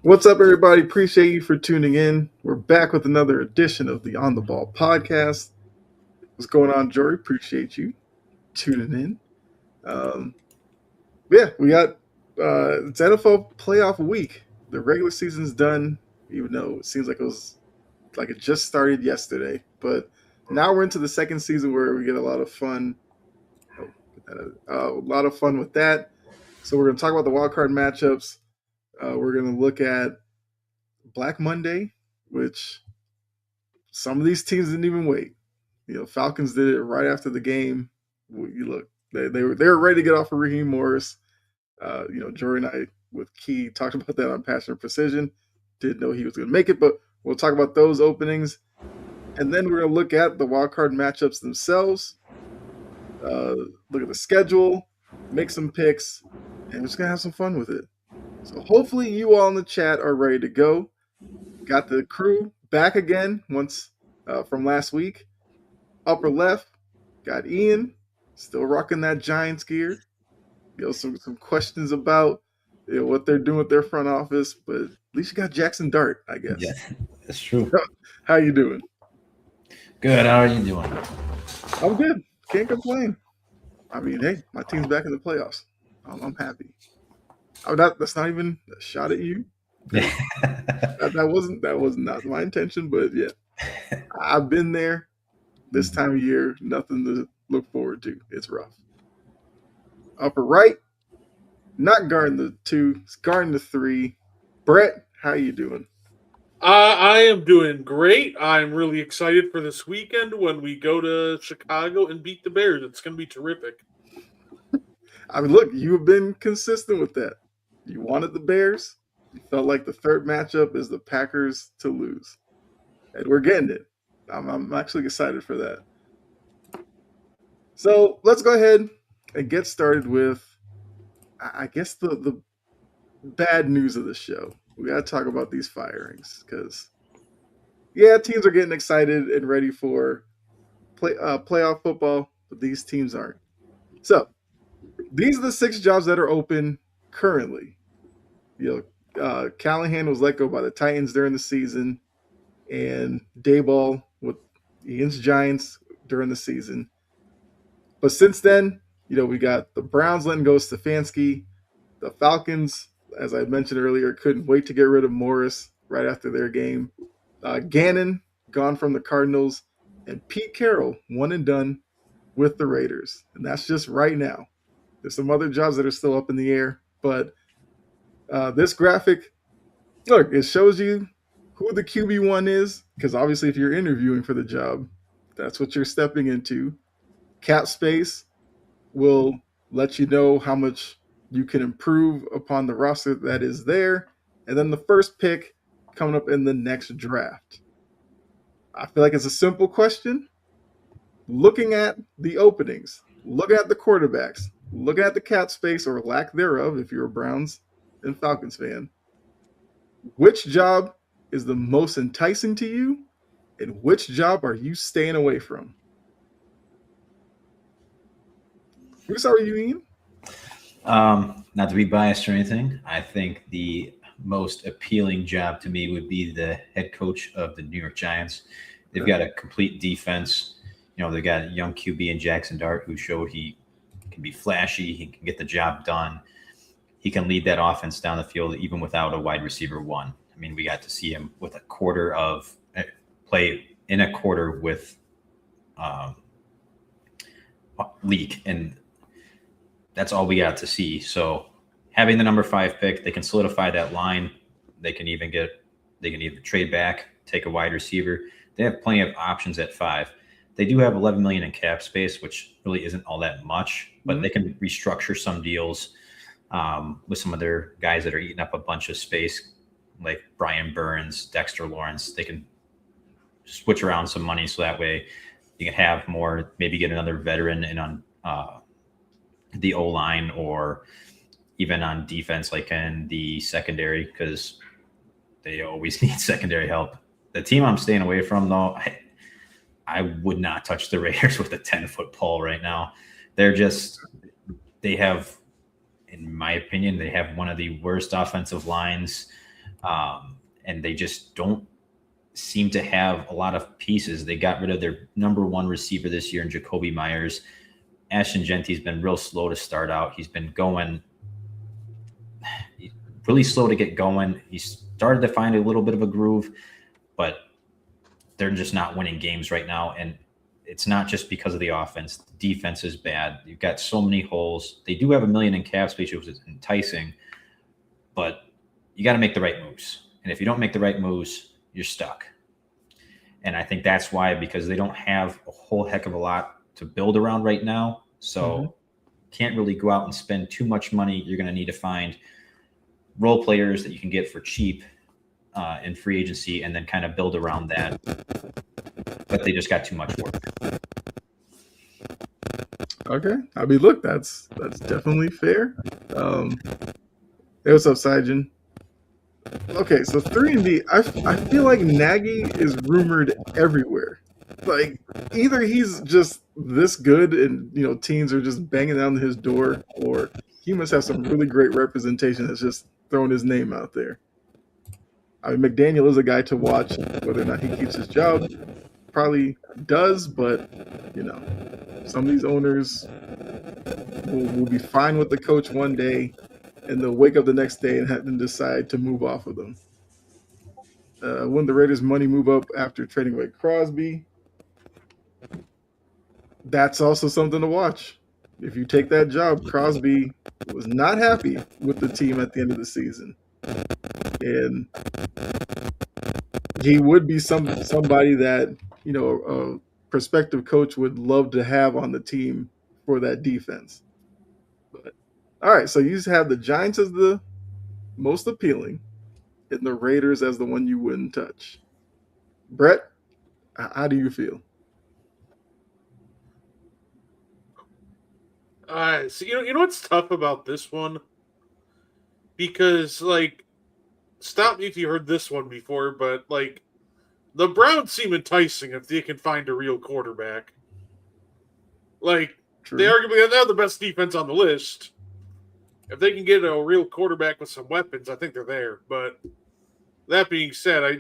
What's up, everybody? Appreciate you for tuning in. We're back with another edition of the On the Ball podcast. What's going on, Jory? Appreciate you tuning in. Um, yeah, we got it's NFL playoff week. The regular season's done, even though it seems like it just started yesterday. But now we're into the second season where we get a lot of fun. A lot of fun with that. So we're going to talk about the wild card matchups. We're going to look at Black Monday, which some of these teams didn't even wait. Falcons did it right after the game. You look, they were ready to get off of Raheem Morris. Jory and I with Key talked about that on Passion and Precision. Didn't know he was going to make it, but we'll talk about those openings, and then we're going to look at the wild card matchups themselves. Look at the schedule, make some picks, and we're just gonna have some fun with it. So hopefully you all in the chat are ready to go. Got the crew back again once from last week. Upper left, got Ian, still rocking that Giants gear. Some questions about what they're doing with their front office, but at least you got Jackson Dart, I guess. Yeah, that's true. How you doing? Good. How are you doing? I'm good. Can't complain. I mean, hey, my team's back in the playoffs. I'm happy. That's not even a shot at you. That was not my intention, but yeah, I've been there. This time of year, nothing to look forward to. It's rough. Upper right, not guarding the 2, it's guarding the 3. Brett, how you doing? I am doing great. I'm really excited for this weekend when we go to Chicago and beat the Bears. It's going to be terrific. I mean, look, you've been consistent with that. You wanted the Bears. You felt like the third matchup is the Packers to lose. And we're getting it. I'm actually excited for that. So let's go ahead and get started with, I guess, the bad news of the show. We got to talk about these firings because, yeah, teams are getting excited and ready for playoff football, but these teams aren't. So these are the 6 jobs that are open currently. Callahan was let go by the Titans during the season, and Daboll with against Giants during the season. But since then, we got the Browns letting go Stefanski. The Falcons, as I mentioned earlier, couldn't wait to get rid of Morris right after their game. Gannon gone from the Cardinals, and Pete Carroll one and done with the Raiders. And that's just right now. There's some other jobs that are still up in the air, but this graphic, look, it shows you who the QB1 is, because obviously if you're interviewing for the job, that's what you're stepping into. Cap space will let you know how much you can improve upon the roster that is there. And then the first pick coming up in the next draft. I feel like it's a simple question. Looking at the openings, looking at the quarterbacks, looking at the cap space or lack thereof, if you're a Browns and Falcons fan, which job is the most enticing to you, and which job are you staying away from? Who start with you, Ian? Not to be biased or anything, I think the most appealing job to me would be the head coach of the New York Giants. They've got a complete defense. They've got a young QB in Jackson Dart who showed he can be flashy. He can get the job done. He can lead that offense down the field even without a wide receiver 1. I mean, we got to see him with a quarter of play in a quarter with leak, and that's all we got to see. So having the number 5 pick, they can solidify that line. They can either trade back, take a wide receiver. They have plenty of options at 5. They do have $11 million in cap space, which really isn't all that much, but they can restructure some deals with some of their guys that are eating up a bunch of space, like Brian Burns, Dexter Lawrence. They can switch around some money so that way you can have more, maybe get another veteran in on the O-line or even on defense, like in the secondary, because they always need secondary help. The team I'm staying away from, though, I would not touch the Raiders with a 10-foot pole right now. They have, in my opinion, they have one of the worst offensive lines And they just don't seem to have a lot of pieces. They got rid of their number one receiver this year in Jacoby Myers. Ashton Genty's been real slow to start out. He's been going really slow to get going. He started to find a little bit of a groove, but they're just not winning games right now. And it's not just because of the offense. The defense is bad. You've got so many holes. They do have $1 million in cap space, which is enticing, but you got to make the right moves. And if you don't make the right moves, you're stuck. And I think that's why, because they don't have a whole heck of a lot to build around right now. So can't really go out and spend too much money. You're going to need to find role players that you can get for cheap in free agency and then kind of build around that. But they just got too much work. Okay. I mean, look, that's definitely fair. Hey, what's up, Saijin? Okay, so 3-D, I feel like Nagy is rumored everywhere. Like, either he's just this good and, you know, teams are just banging down his door, or he must have some really great representation that's just throwing his name out there. I mean, McDaniel is a guy to watch. Whether or not he keeps his job, probably does, but, you know, some of these owners will be fine with the coach one day, and they'll wake up the next day and decide to move off of them. When the Raiders' money move up after trading away Crosby, that's also something to watch. If you take that job, Crosby was not happy with the team at the end of the season, and he would be somebody that, you know, a prospective coach would love to have on the team for that defense. But all right, so you have the Giants as the most appealing, and the Raiders as the one you wouldn't touch. Brett, how do you feel? So you know what's tough about this one? Because, like, stop me if you heard this one before, but, like, the Browns seem enticing if they can find a real quarterback. Like, True. they arguably have the best defense on the list. If they can get a real quarterback with some weapons, I think they're there. But that being said, I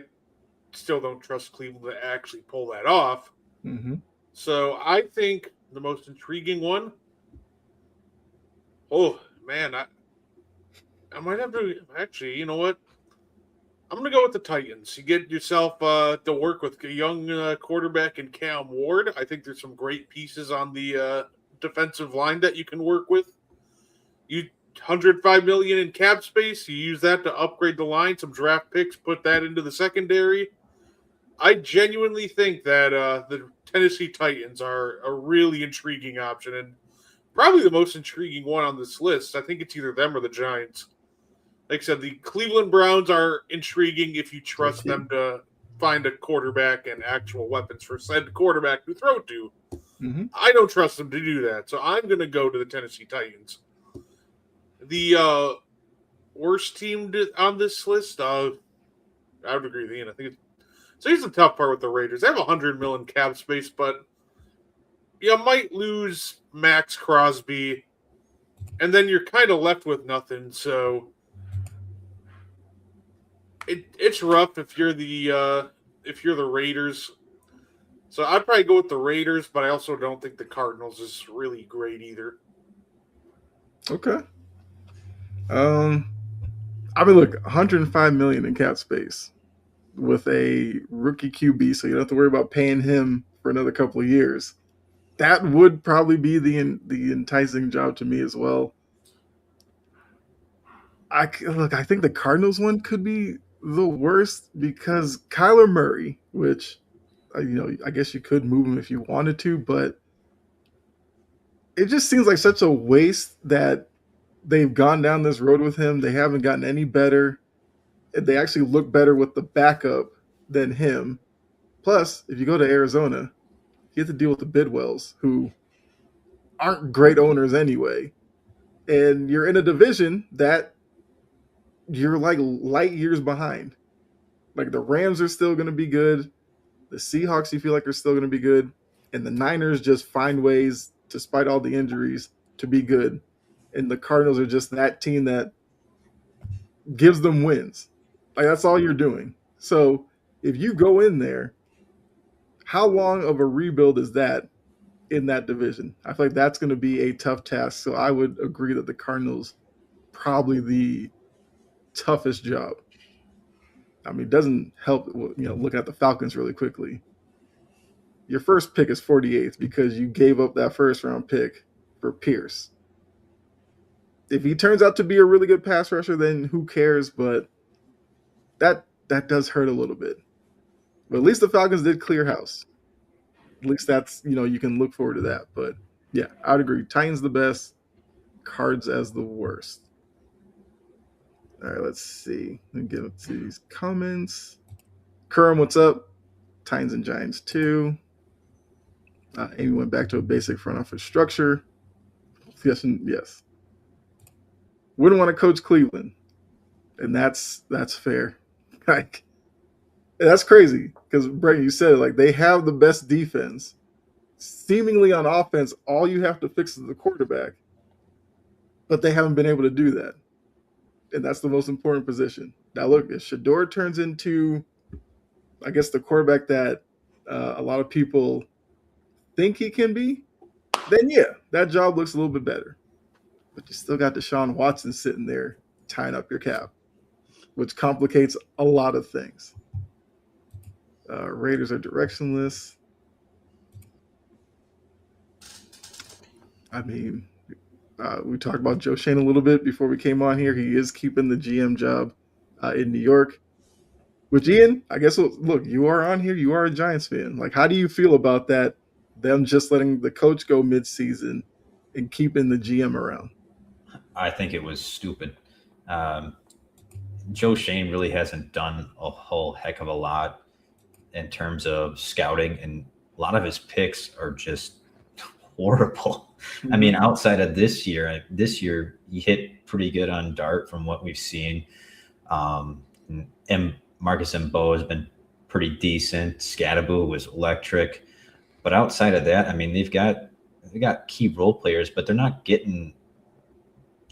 still don't trust Cleveland to actually pull that off. Mm-hmm. So I think the most intriguing one. Oh man, I might have to actually. You know what? I'm going to go with the Titans. You get yourself to work with a young quarterback in Cam Ward. I think there's some great pieces on the defensive line that you can work with. You $105 million in cap space. You use that to upgrade the line, some draft picks, put that into the secondary. I genuinely think that the Tennessee Titans are a really intriguing option, and probably the most intriguing one on this list. I think it's either them or the Giants. Like I said, the Cleveland Browns are intriguing if you trust them to find a quarterback and actual weapons for said quarterback to throw to. Mm-hmm. I don't trust them to do that, so I'm going to go to the Tennessee Titans. The worst team on this list, I would agree with Ian. I think so. Here's the tough part with the Raiders. They have $100 million cap space, but you might lose Max Crosby, and then you're kind of left with nothing. So it's rough if you're the Raiders. So I'd probably go with the Raiders, but I also don't think the Cardinals is really great either. Okay. I mean, look, $105 million in cap space with a rookie QB, so you don't have to worry about paying him for another couple of years. That would probably be the enticing job to me as well. I think the Cardinals one could be the worst because Kyler Murray, which, you know, I guess you could move him if you wanted to, but it just seems like such a waste that they've gone down this road with him. They haven't gotten any better. They actually look better with the backup than him. Plus, if you go to Arizona, you have to deal with the Bidwells, who aren't great owners anyway. And you're in a division that you're like light years behind. Like the Rams are still going to be good. The Seahawks, you feel like, are still going to be good. And the Niners just find ways, despite all the injuries, to be good. And the Cardinals are just that team that gives them wins. Like that's all you're doing. So if you go in there, how long of a rebuild is that in that division? I feel like that's going to be a tough task. So I would agree that the Cardinals probably the toughest job. I mean, it doesn't help, look at the Falcons really quickly. Your first pick is 48th because you gave up that first round pick for Pierce. If he turns out to be a really good pass rusher, then who cares? But that does hurt a little bit. But at least the Falcons did clear house. At least that's, you can look forward to that. But yeah, I would agree. Titans the best, Cards as the worst. All right, let's see. Let me get up to these comments. Kerm, what's up? Titans and Giants too. Amy went back to a basic front office structure. Yes, and yes. Wouldn't want to coach Cleveland, and that's fair. Like, that's crazy because Brett, you said like they have the best defense. Seemingly on offense, all you have to fix is the quarterback, but they haven't been able to do that, and that's the most important position. Now, look, if Shador turns into, I guess, the quarterback that a lot of people think he can be, then yeah, that job looks a little bit better. But you still got Deshaun Watson sitting there tying up your cap, which complicates a lot of things. Raiders are directionless. I mean, we talked about Joe Schoen a little bit before we came on here. He is keeping the GM job in New York. Which, Ian, I guess, look, you are on here. You are a Giants fan. Like, how do you feel about that, them just letting the coach go mid-season and keeping the GM around? I think it was stupid. Joe Schoen really hasn't done a whole heck of a lot in terms of scouting, and a lot of his picks are just horrible. I mean, outside of this year he hit pretty good on Dart from what we've seen. And Marcus Mbow has been pretty decent. Scadaboo was electric. But outside of that, I mean, they got key role players, but they're not getting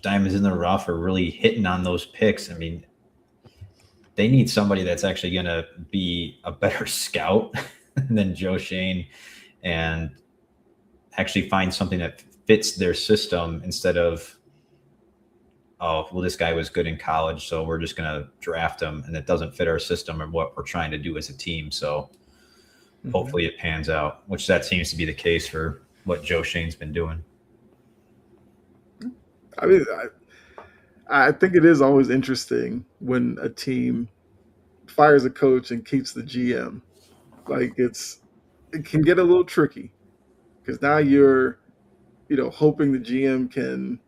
diamonds in the rough or really hitting on those picks. I mean, they need somebody that's actually going to be a better scout than Joe Schoen and actually find something that fits their system instead of, oh, well, this guy was good in college, so we're just going to draft him, and it doesn't fit our system or what we're trying to do as a team. So hopefully it pans out, which that seems to be the case for what Joe Schoen's been doing. I mean, I think it is always interesting when a team fires a coach and keeps the GM. Like, it can get a little tricky because now you're, hoping the GM can,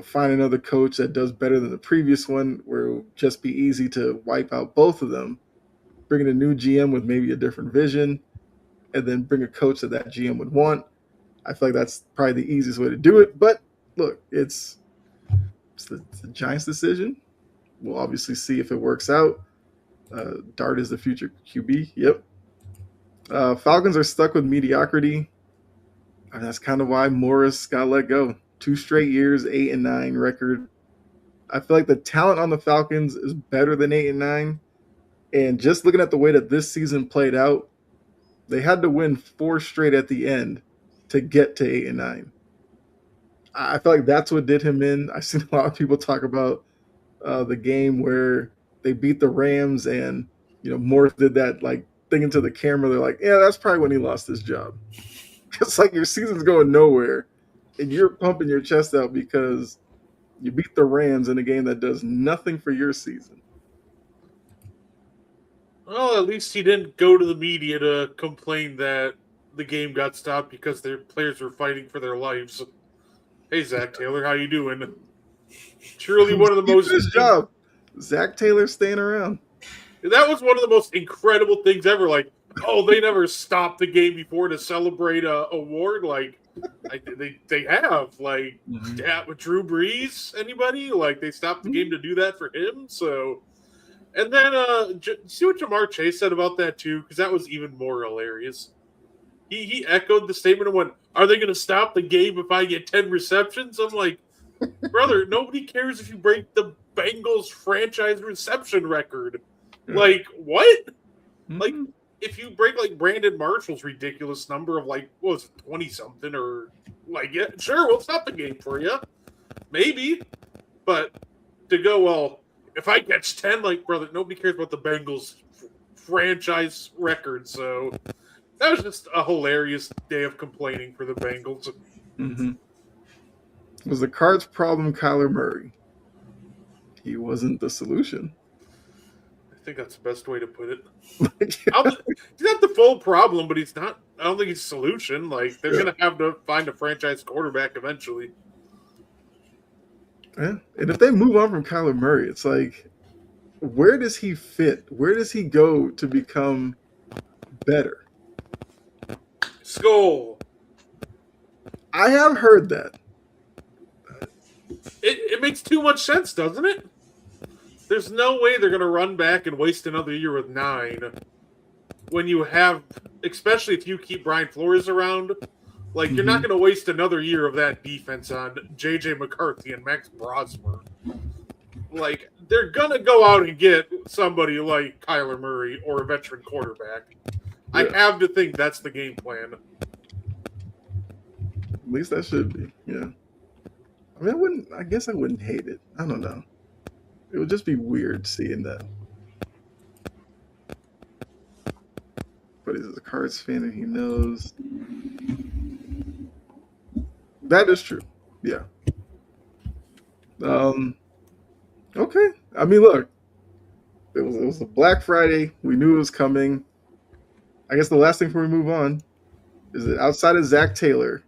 find another coach that does better than the previous one, where it will just be easy to wipe out both of them, bring in a new GM with maybe a different vision, and then bring a coach that GM would want. I feel like that's probably the easiest way to do it. But look, it's the Giants' decision. We'll obviously see if it works out. Dart is the future QB. Yep. Falcons are stuck with mediocrity. And that's kind of why Morris got let go. 2 straight years, 8-9 record. I feel like the talent on the Falcons is better than 8-9. And just looking at the way that this season played out, they had to win 4 straight at the end to get to 8-9. I feel like that's what did him in. I've seen a lot of people talk about the game where they beat the Rams and, Morris did that like thing into the camera. They're like, yeah, that's probably when he lost his job. It's like your season's going nowhere and you're pumping your chest out because you beat the Rams in a game that does nothing for your season. Well, at least he didn't go to the media to complain that the game got stopped because their players were fighting for their lives. Hey, Zach Taylor, how you doing? Surely one of the most... His job. Zach Taylor staying around. That was one of the most incredible things ever. Like, oh, they never stopped the game before to celebrate a award. Like they have. Like, with Drew Brees, anybody? Like, they stopped the game to do that for him. So, and then see what Jamar Chase said about that too, because that was even more hilarious. He echoed the statement and went, "Are they going to stop the game if I get 10 receptions?" I'm like, brother, nobody cares if you break the Bengals franchise reception record. Yeah. Like, what? Mhm. Like, if you break like Brandon Marshall's ridiculous number of like, what was it, 20 something, or like, yeah, sure, we'll stop the game for you. Maybe. But to go, well, if I catch 10, like, brother, nobody cares about the Bengals franchise record. So that was just a hilarious day of complaining for the Bengals. Mhm. Was the Cards' problem Kyler Murray? He wasn't the solution. I think that's the best way to put it. Like, He's not the full problem, but he's not. I don't think he's a solution. Like, they're Yeah. going to have to find a franchise quarterback eventually. yeah. And if they move on from Kyler Murray, it's like, where does he fit? Where does he go to become better? Skull. I have heard that. It makes too much sense, doesn't it? There's no way they're going to run back and waste another year with 9 when you have, especially if you keep Brian Flores around. Like, you're not going to waste another year of that defense on J.J. McCarthy and Max Brosmer. Like, they're going to go out and get somebody like Kyler Murray or a veteran quarterback. I Yeah. have to think that's the game plan. At least that should be. Yeah. I mean, I guess I wouldn't hate it. I don't know. It would just be weird seeing that. But he's a Cards fan and he knows. That is true. Yeah. Okay. I mean, look. It was a Black Friday. We knew it was coming. I guess the last thing before we move on is that outside of Zach Taylor,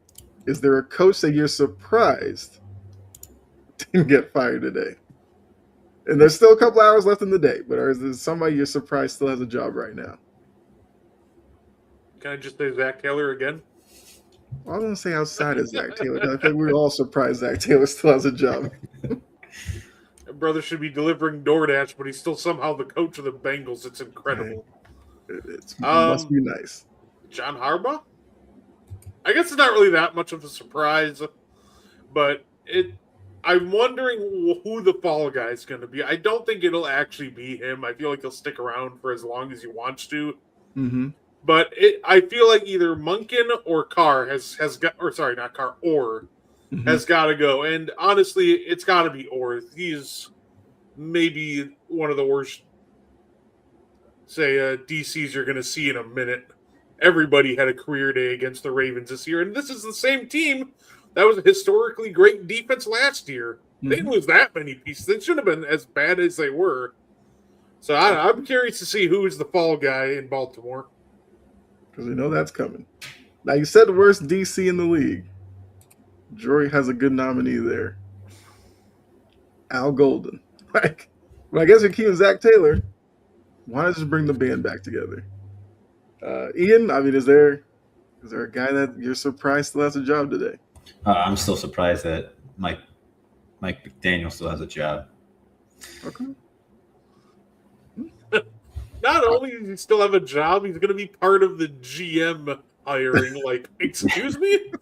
is there a coach that you're surprised didn't get fired today? And there's still a couple hours left in the day, but is there somebody you're surprised still has a job right now? Can I just say Zach Taylor again? Well, I was going to say outside of Zach Taylor, because I think we're all surprised Zach Taylor still has a job. Brother should be delivering DoorDash, but he's still somehow the coach of the Bengals. It's incredible. It must be nice. John Harbaugh? I guess it's not really that much of a surprise, but I'm wondering who the fall guy is going to be. I don't think it'll actually be him. I feel like he'll stick around for as long as he wants to. Mm-hmm. But I feel like either Munkin or Carr has got, or sorry, not Carr, Orr Mm-hmm. has got to go. And honestly, it's got to be Orr. He's maybe one of the worst, say, DCs you're going to see in a minute. Everybody had a career day against the Ravens this year, and this is the same team that was a historically great defense last year. They didn't lose that many pieces. They shouldn't have been as bad as they were. So I'm curious to see who is the fall guy in Baltimore. Because we know that's coming. Now, you said the worst DC in the league. Jory has a good nominee there. Al Golden. Like, well, I guess we're keeping Zach Taylor. Why not just bring the band back together? Ian, I mean, is there a guy that you're surprised still has a job today? I'm still surprised that Mike McDaniel still has a job. Okay. Not only does he still have a job, he's going to be part of the GM hiring. Like, excuse me?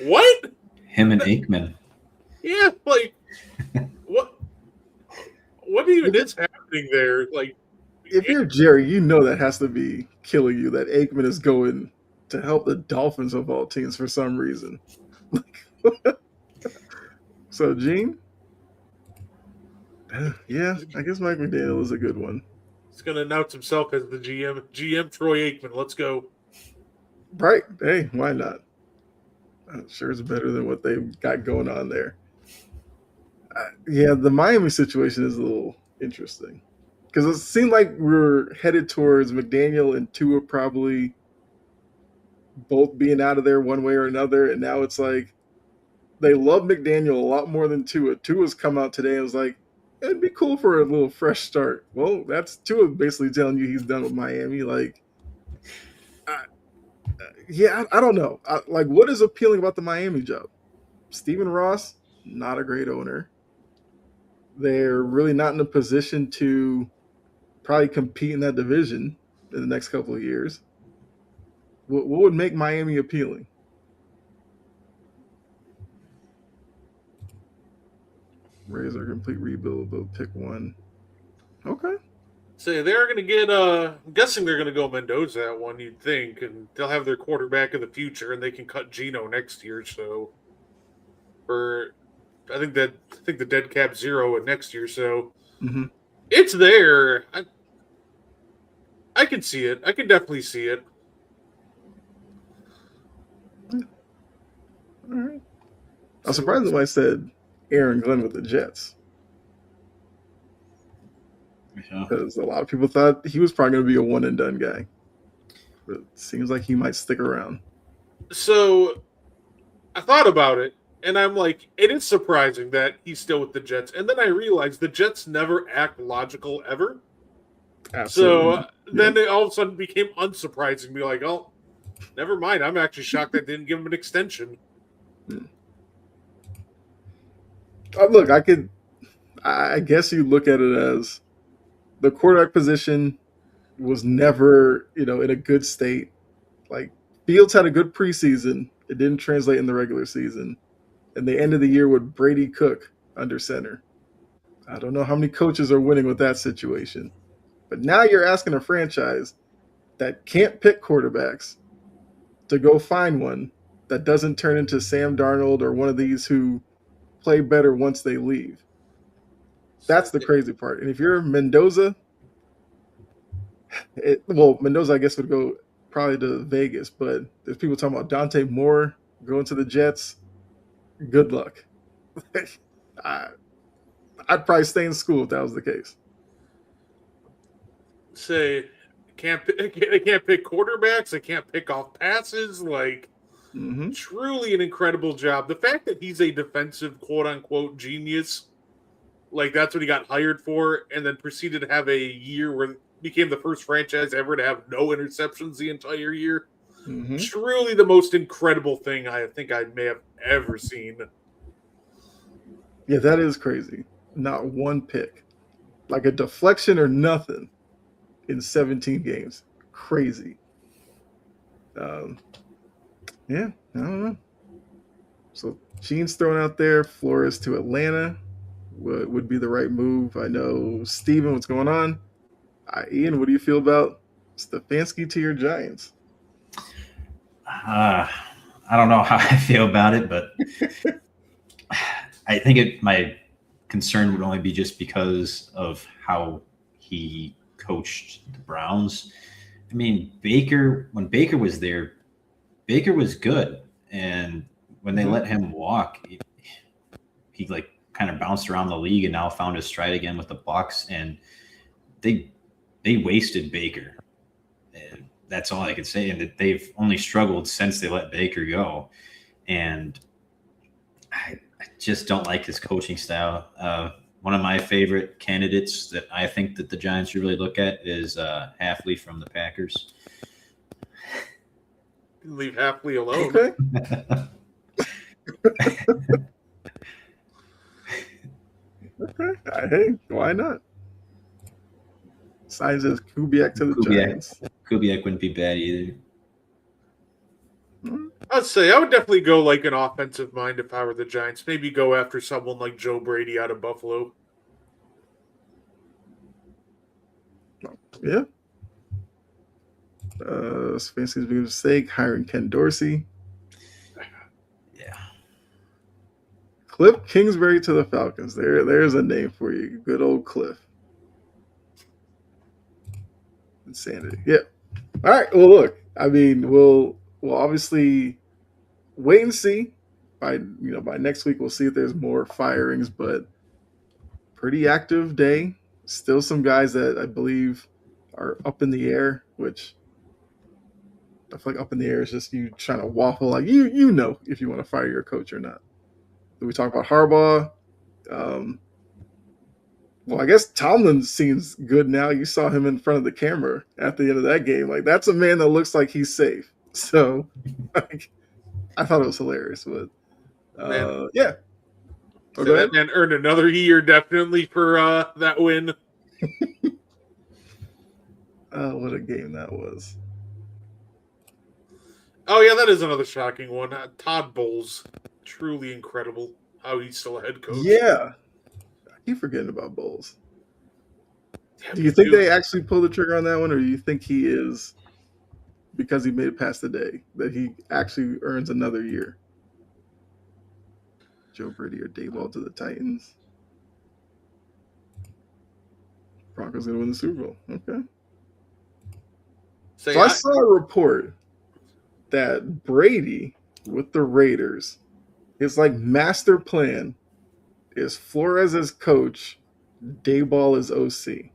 What? Him and Aikman. Yeah, like, what even is happening there? Like, If you're Jerry, you know that has to be killing you that Aikman is going to help the Dolphins of all teams for some reason. So, Gene? Yeah, I guess Mike McDaniel is a good one. he's going to announce himself as the GM. GM Troy Aikman, let's go. Right. Hey, why not? Sure is better than what they've got going on there. Yeah, the Miami situation is a little interesting. Because it seemed like we're headed towards McDaniel and Tua probably both being out of there one way or another. And now it's like they love McDaniel a lot more than Tua. Tua's come out today and was like, it'd be cool for a little fresh start. Well, that's Tua basically telling you he's done with Miami. Like, yeah, I don't know. Like, what is appealing about the Miami job? Stephen Ross, not a great owner. They're really not in a position to probably compete in that division in the next couple of years. What would make Miami appealing? Razor complete rebuild, but pick one. Okay. Say they're going to get. I'm guessing they're going to go Mendoza at one. You'd think, and they'll have their quarterback of the future, and they can cut Geno next year. So, for I think the dead cap zero at next year. So Mm-hmm. it's there. I can see it. I can definitely see it. All right. I'm surprised when I said Aaron Glenn with the Jets Yeah. because a lot of people thought he was probably going to be a one and done guy, but it seems like he might stick around. So I thought about it, and I'm like, it is surprising that he's still with the Jets. And then I realized the Jets never act logical ever. Absolutely. So then it all of a sudden became unsurprising. Be like, oh, never mind. I'm actually shocked they didn't give him an extension. Look, I guess you look at it as the quarterback position was never, in a good state. Like Fields had a good preseason. It didn't translate in the regular season. And they ended the year with Brady Cook under center. I don't know how many coaches are winning with that situation. But now you're asking a franchise that can't pick quarterbacks to go find one that doesn't turn into Sam Darnold or one of these who play better once they leave. That's the crazy part. And if you're Mendoza, Mendoza, I guess, would go probably to Vegas, but there's people talking about Dante Moore going to the Jets. Good luck. I'd probably stay in school if that was the case. Say, they can't pick quarterbacks. They can't pick off passes. Like, truly an incredible job. The fact that he's a defensive quote unquote genius, like that's what he got hired for, and then proceeded to have a year where became the first franchise ever to have no interceptions the entire year. Truly the most incredible thing I think I may have ever seen. Yeah, that is crazy. Not one pick. Like a deflection or nothing in 17 games. Crazy. Yeah, I don't know. So Gene's thrown out there. Flores to Atlanta would be the right move. I know. Steven, what's going on? Ian, what do you feel about Stefanski to your Giants? I don't know how I feel about it, but I think my concern would only be just because of how he coached the Browns. I mean, when Baker was there, Baker was good, and when they let him walk, he like kind of bounced around the league and now found his stride again with the Bucs, and they wasted Baker. And that's all I could say, and that they've only struggled since they let Baker go, and I just don't like his coaching style. One of my favorite candidates that I think that the Giants should really look at is Halfley from the Packers. Leave Halfley alone. Okay. Hey, why not? Signs as Kubiak to the Giants. Kubiak wouldn't be bad either. I'd say I would definitely go like an offensive mind if I were the Giants. Maybe go after someone like Joe Brady out of Buffalo. Yeah. Stefanski's big mistake hiring Ken Dorsey. Yeah. Cliff Kingsbury to the Falcons. There's a name for you. Good old Cliff. Insanity. Yeah. All right. Well, look. I mean, we'll obviously wait and see. By next week, we'll see if there's more firings. But pretty active day. Still some guys that I believe are up in the air, which I feel like up in the air is just you trying to waffle. Like you know if you want to fire your coach or not. We talk about Harbaugh. Well, I guess Tomlin seems good now. You saw him in front of the camera at the end of that game. Like, that's a man that looks like he's safe. So, like, I thought it was hilarious. But, yeah. So that man earned another year definitely for that win. What a game that was. Oh, yeah, that is another shocking one. Todd Bowles. Truly incredible how he's still a head coach. Yeah. keep forgetting about Bowles. Yeah, Do you me think too. they actually pull the trigger on that one, or do you think he is, because he made it past the day, that he actually earns another year? Joe Brady or Dayball to the Titans? Broncos going to win the Super Bowl. Okay. Say So I saw a report that Brady with the Raiders, his like master plan is Flores as coach, Dayball as OC.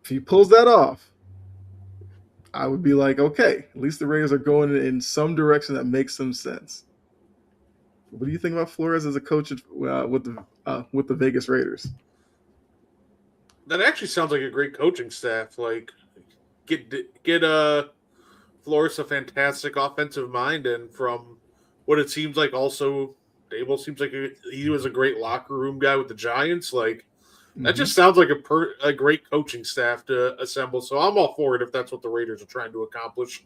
If he pulls that off, I would be like, okay, at least the Raiders are going in some direction that makes some sense. What do you think about Flores as a coach with the Vegas Raiders? that actually sounds like a great coaching staff. Like get Flores a fantastic offensive mind, and from what it seems like, also Dable seems like he was a great locker room guy with the Giants. Like that Mm-hmm. just sounds like a great coaching staff to assemble. So I'm all for it if that's what the Raiders are trying to accomplish.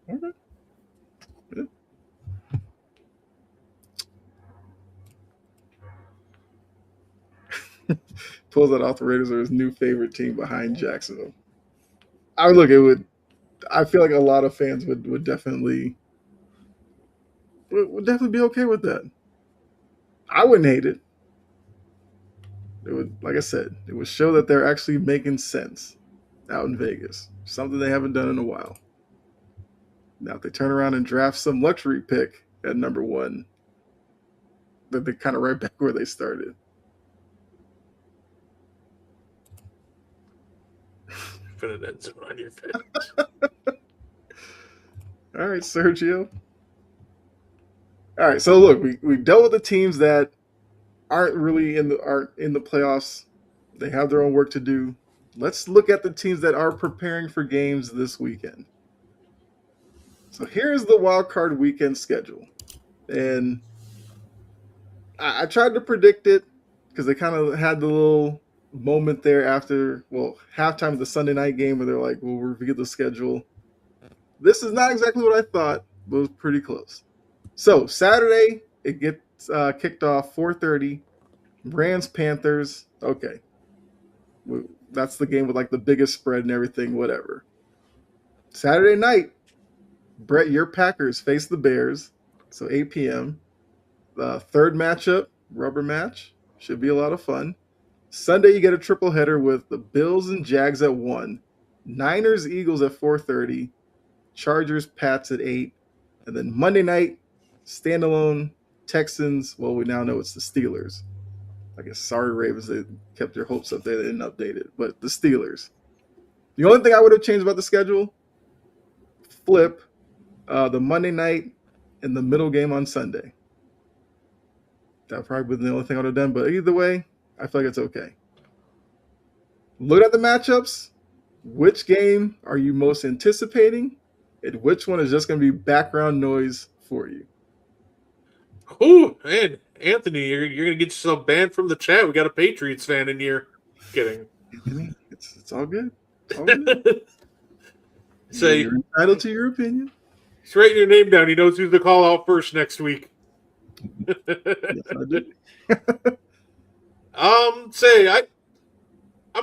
Okay. Yeah. Pulls that off, the Raiders are his new favorite team behind Jacksonville. I would look. It would. I feel like a lot of fans would definitely be okay with that. I wouldn't hate it. It would, like I said, it would show that they're actually making sense out in Vegas. Something they haven't done in a while. Now, if they turn around and draft some luxury pick at number 1, then they're kind of right back where they started. Put it in on your face. All right, Sergio. All right, so look, we dealt with the teams that aren't in the playoffs. They have their own work to do. Let's look at the teams that are preparing for games this weekend. So here's the wild card weekend schedule, and I tried to predict it because they kind of had the little moment there after halftime of the Sunday night game where they're like, "We'll review the schedule." This is not exactly what I thought, but it was pretty close. So Saturday it gets kicked off 4:30. Rams Panthers. Okay, that's the game with like the biggest spread and everything. Whatever. Saturday night, Brett, your Packers face the Bears. So 8 p.m. The third matchup, rubber match, should be a lot of fun. Sunday you get a triple header with the Bills and Jags at 1, Niners Eagles at 4:30, Chargers Pats at 8, and then Monday night standalone Texans. Well, we now know it's the Steelers. I guess sorry Ravens, they kept your hopes up there. They didn't update it, but the Steelers. The only thing I would have changed about the schedule, flip the Monday night and the middle game on Sunday. That would probably be the only thing I would have done, but either way, I feel like it's okay. Look at the matchups. Which game are you most anticipating? And which one is just going to be background noise for you? Oh, man, Anthony, you're going to get yourself banned from the chat. We got a Patriots fan in here. Kidding. Anthony, it's all good. It's all good. Say, you're entitled to your opinion. he's writing your name down. He knows who to call out first next week. Yes, I do. I'm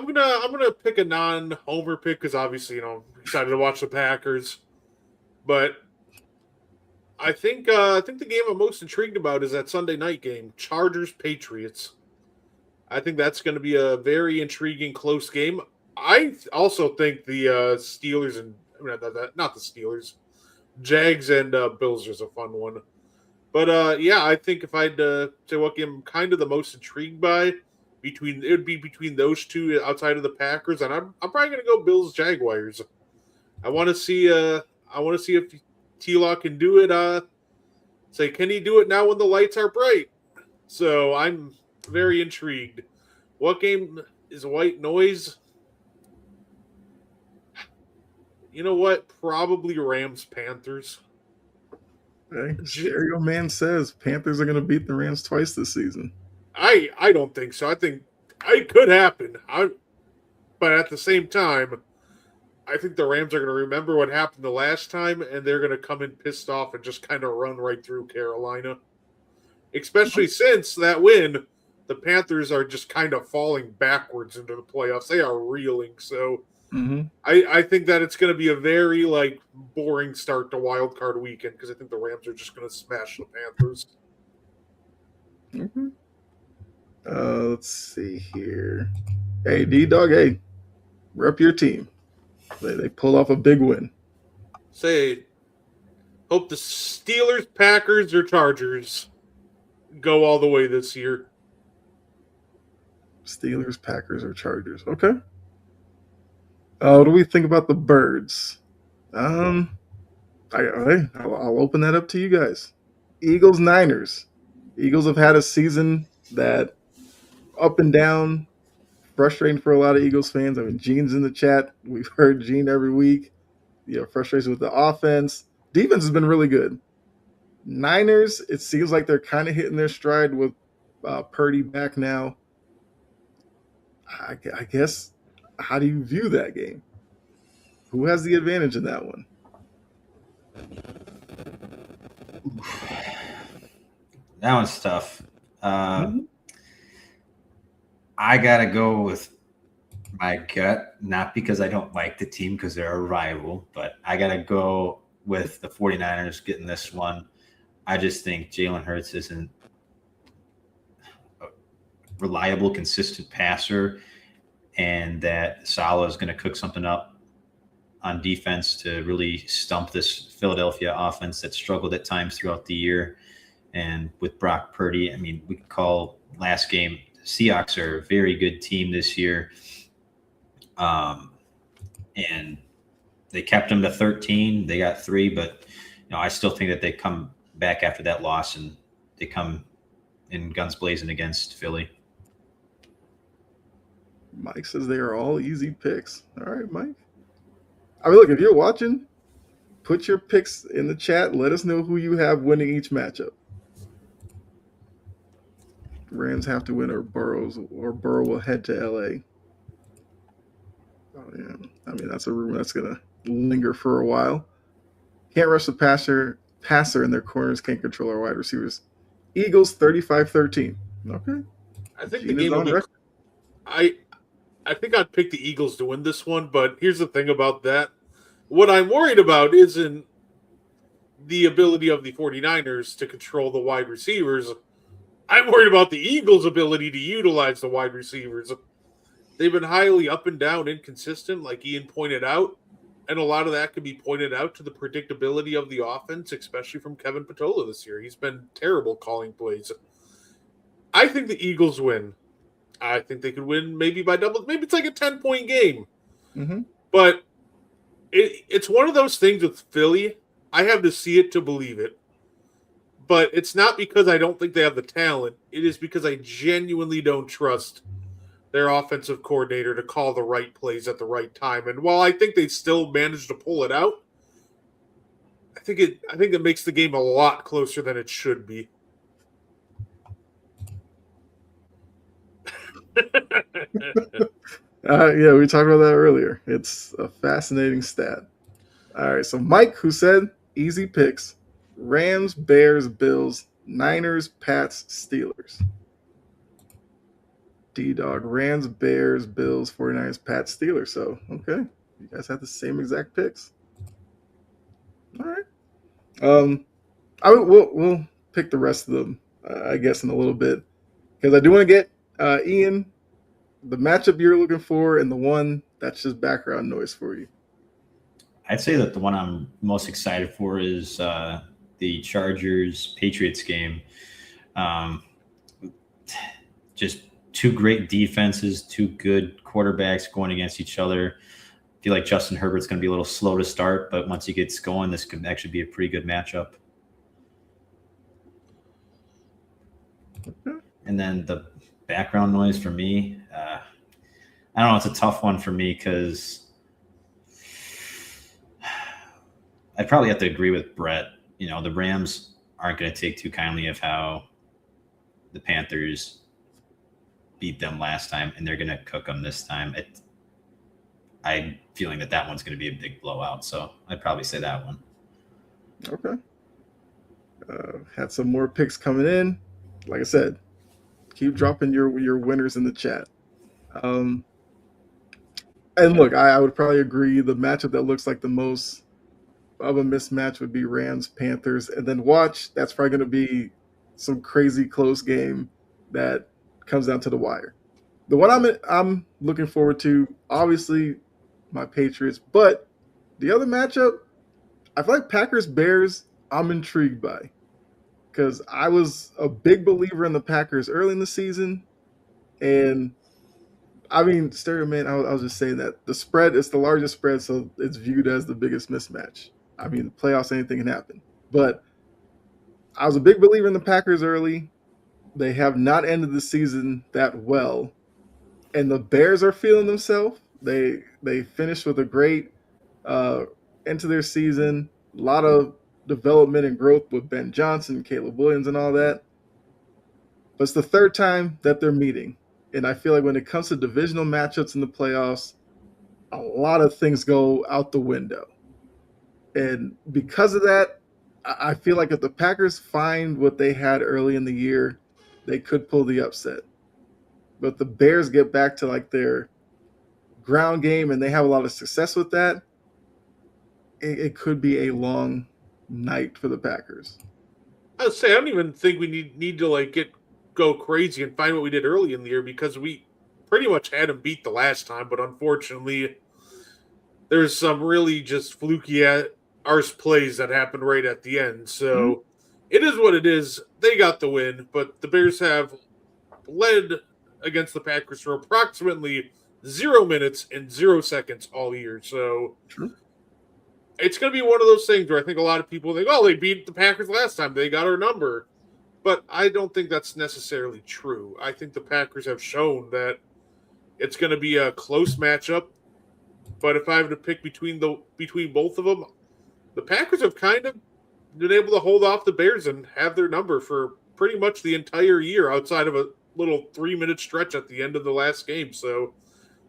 gonna pick a non-homer pick because obviously I'm excited to watch the Packers, but I think the game I'm most intrigued about is that Sunday night game, Chargers Patriots. I think that's going to be a very intriguing, close game. I also think the Steelers and not the Steelers, Jags and Bills is a fun one. But I think if I'd say what game I'm kind of the most intrigued by it would be between those two outside of the Packers, and I'm probably going to go Bills Jaguars. I want to see if T-Law can do it. Can he do it now when the lights are bright? So I'm very intrigued. What game is white noise? You know what? Probably Rams Panthers. Okay. Stereo Man says Panthers are going to beat the Rams twice this season. I don't think so. I think it could happen. But at the same time, I think the Rams are going to remember what happened the last time, and they're going to come in pissed off and just kind of run right through Carolina. especially since that win, the Panthers are just kind of falling backwards into the playoffs. They are reeling. So I think that it's going to be a very boring start to wild card weekend because I think the Rams are just going to smash the Panthers. Let's see here. Hey, D-Dog, hey, rep your team. They pulled off a big win. Say, hope the Steelers, Packers, or Chargers go all the way this year. Steelers, Packers, or Chargers. Okay. What do we think about the Birds? I'll open that up to you guys. Eagles, Niners. Eagles have had a season that up and down, frustrating for a lot of Eagles fans. I mean, Gene's in the chat. We've heard Gene every week. Frustration with the offense. Defense has been really good. Niners, it seems like they're kind of hitting their stride with Purdy back now. I guess, how do you view that game? Who has the advantage in that one? That one's tough. I got to go with my gut, not because I don't like the team because they're a rival, but I got to go with the 49ers getting this one. I just think Jalen Hurts isn't a reliable, consistent passer, and that Saleh is going to cook something up on defense to really stump this Philadelphia offense that struggled at times throughout the year. And with Brock Purdy, I mean, we could call last game, the Seahawks are a very good team this year. And they kept them to 13. They got 3, but I still think that they come back after that loss and they come in guns blazing against Philly. Mike says they are all easy picks. All right, Mike. I mean, look, if you're watching, put your picks in the chat. Let us know who you have winning each matchup. Rams have to win or Burrow will head to LA. Oh, yeah. I mean, that's a rumor that's going to linger for a while. Can't rush the passer, and their corners can't control our wide receivers. Eagles 35-13. Okay. I think the game will be. I think I'd pick the Eagles to win this one, but here's the thing about that. What I'm worried about isn't the ability of the 49ers to control the wide receivers. I'm worried about the Eagles' ability to utilize the wide receivers. They've been highly up and down, inconsistent, like Ian pointed out, and a lot of that can be pointed out to the predictability of the offense, especially from Kevin Patola this year. He's been terrible calling plays. I think the Eagles win. I think they could win maybe by double. Maybe it's like a 10-point game. Mm-hmm. But it's one of those things with Philly. I have to see it to believe it. But it's not because I don't think they have the talent. It is because I genuinely don't trust their offensive coordinator to call the right plays at the right time. And while I think they still managed to pull it out, I think it makes the game a lot closer than it should be. Yeah, we talked about that earlier. It's a fascinating stat. All right, so Mike, who said easy picks: Rams, Bears, Bills, Niners, Pats, Steelers. D-Dog, Rams, Bears, Bills, 49ers, Pats, Steelers. So, okay, you guys have the same exact picks. All right. We'll pick the rest of them, I guess, in a little bit, because I do want to get Ian the matchup you're looking for and the one that's just background noise for you. I'd say that the one I'm most excited for is the Chargers-Patriots game. Just two great defenses, two good quarterbacks going against each other. I feel like Justin Herbert's going to be a little slow to start, but once he gets going, this could actually be a pretty good matchup. Okay. And then the background noise for me, I don't know, it's a tough one for me because I'd probably have to agree with Brett. The Rams aren't going to take too kindly of how the Panthers beat them last time, and they're going to cook them this time. I'm feeling that one's going to be a big blowout, so I'd probably say that one. Okay. Had some more picks coming in. like I said, keep dropping your winners in the chat. Um, and look, I would probably agree. The matchup that looks like the most of a mismatch would be Rams Panthers, and then watch. That's probably going to be some crazy close game that comes down to the wire. The one I'm looking forward to, obviously, my Patriots, but the other matchup, I feel like Packers Bears. I'm intrigued by because I was a big believer in the Packers early in the season, and I mean, Stereo Man, I was just saying that the spread is the largest spread, so it's viewed as the biggest mismatch. I mean, the playoffs, anything can happen. But I was a big believer in the Packers early. They have not ended the season that well, and the Bears are feeling themselves. They finished with a great end to their season. A lot of development and growth with Ben Johnson, Caleb Williams, and all that. But it's the third time that they're meeting. And I feel like when it comes to divisional matchups in the playoffs, a lot of things go out the window. And because of that, I feel like if the Packers find what they had early in the year, they could pull the upset. But the Bears get back to like their ground game and they have a lot of success with that, it could be a long night for the Packers. I would say I don't even think we need to like go crazy and find what we did early in the year because we pretty much had them beat the last time, but unfortunately, there's some really just fluky arse plays that happened right at the end. So it is what it is. They got the win, but the Bears have led against the Packers for approximately 0 minutes and 0 seconds all year. So it's going to be one of those things where I think a lot of people think, oh, they beat the Packers last time. They got our number. But I don't think that's necessarily true. I think the Packers have shown that it's going to be a close matchup. But if I have to pick between both of them, the Packers have kind of been able to hold off the Bears and have their number for pretty much the entire year outside of a little 3-minute stretch at the end of the last game. So,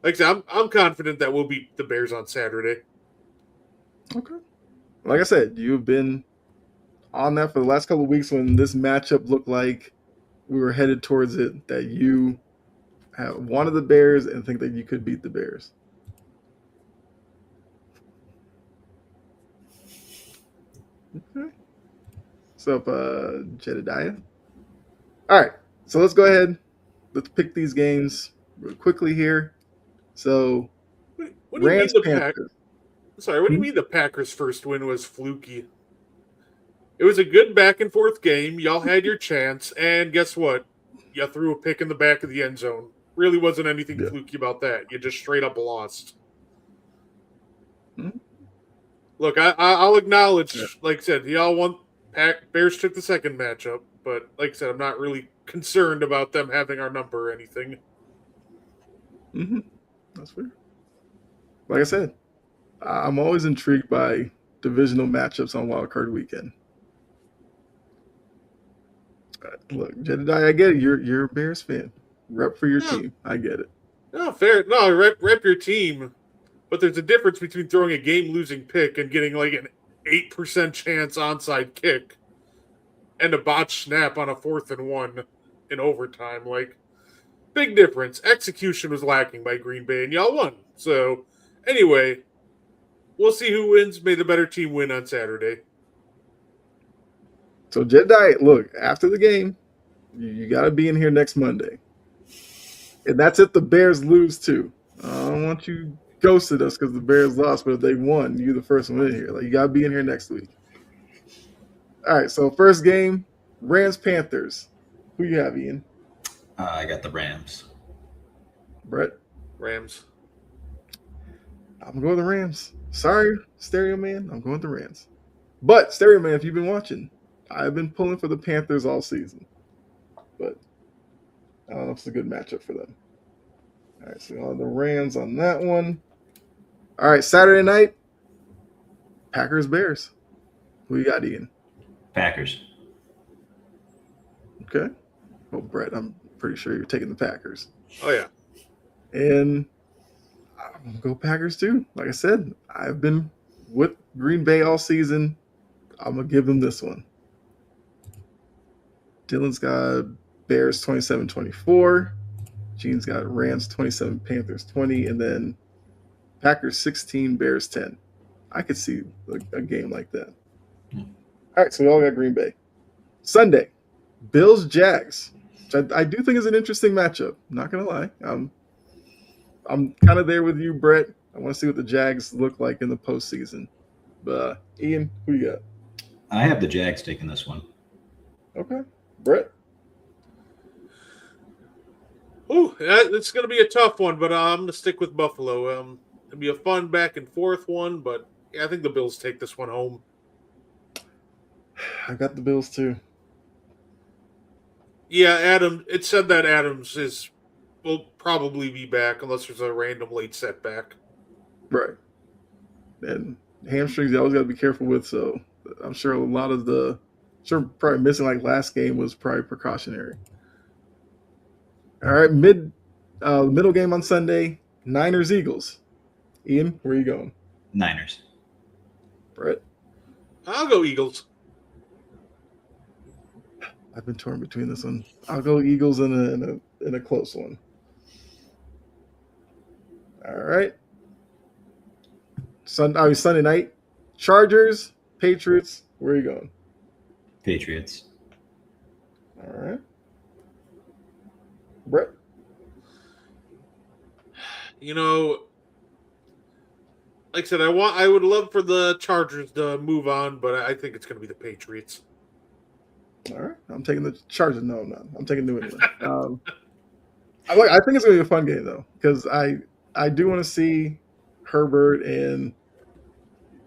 like I said, I'm confident that we'll beat the Bears on Saturday. Okay. Like I said, you've been on that for the last couple of weeks when this matchup looked like we were headed towards it, that you have wanted the Bears and think that you could beat the Bears. Okay. What's up, Jedediah? All right. So let's go ahead. Let's pick these games real quickly here. So, What do you Rams mean the Panthers. Sorry, what do you mean the Packers' first win was fluky? It was a good back and forth game. Y'all had your chance, and guess what? You threw a pick in the back of the end zone. Really wasn't anything fluky about that. You just straight up lost. Mm-hmm. Look, I'll acknowledge, like I said, y'all won. Bears took the second matchup, but like I said, I'm not really concerned about them having our number or anything. Mm-hmm. That's fair. Like I said, I'm always intrigued by divisional matchups on Wild Card Weekend. Look, Jedediah, I get it. You're a Bears fan. Rep for your team. I get it. No, fair. No, rep your team. But there's a difference between throwing a game-losing pick and getting like an 8% chance onside kick and a botched snap on a 4th and 1 in overtime. Like, big difference. Execution was lacking by Green Bay, and y'all won. So, anyway, we'll see who wins. May the better team win on Saturday. So, Jedi, look, after the game, you got to be in here next Monday. And that's if the Bears lose, too. I don't want you ghosted us because the Bears lost, but if they won, you're the first one in here. Like, you got to be in here next week. All right, so first game, Rams-Panthers. Who you have, Ian? I got the Rams. Brett? Rams. I'm going with the Rams. Sorry, Stereo Man. I'm going with the Rams. But, Stereo Man, if you've been watching, I've been pulling for the Panthers all season. But I don't know if it's a good matchup for them. All right, so the Rams on that one. All right, Saturday night, Packers-Bears. Who you got, Ian? Packers. Okay. Well, Brett, I'm pretty sure you're taking the Packers. Oh, yeah. And I'm going to go Packers, too. Like I said, I've been with Green Bay all season. I'm going to give them this one. Dylan's got Bears 27-24. Gene's got Rams 27, Panthers 20, and then Packers 16, Bears 10. I could see a game like that. All right, so we all got Green Bay. Sunday, Bills Jags, which I do think is an interesting matchup. Not gonna lie, I'm kind of there with you, Brett. I want to see what the Jags look like in the postseason. But Ian, who you got? I have the Jags taking this one. Okay, Brett. Ooh, it's going to be a tough one, but I'm going to stick with Buffalo. It'll be a fun back and forth one, but yeah, I think the Bills take this one home. I got the Bills too. Yeah, it said that Adams will probably be back unless there's a random late setback. Right. And hamstrings, you always got to be careful with. So I'm sure a lot of probably missing like last game was probably precautionary. All right, middle game on Sunday, Niners Eagles. Ian, where are you going? Niners. Brett. I'll go Eagles. I've been torn between this one. I'll go Eagles in a close one. All right. Sunday night, Chargers, Patriots. Where are you going? Patriots. All right. Brett. You know, like I said, I would love for the Chargers to move on, but I think it's going to be the Patriots. All right. I'm taking the Chargers. No, I'm not. I'm taking New England. I think it's going to be a fun game, though, because I do want to see Herbert and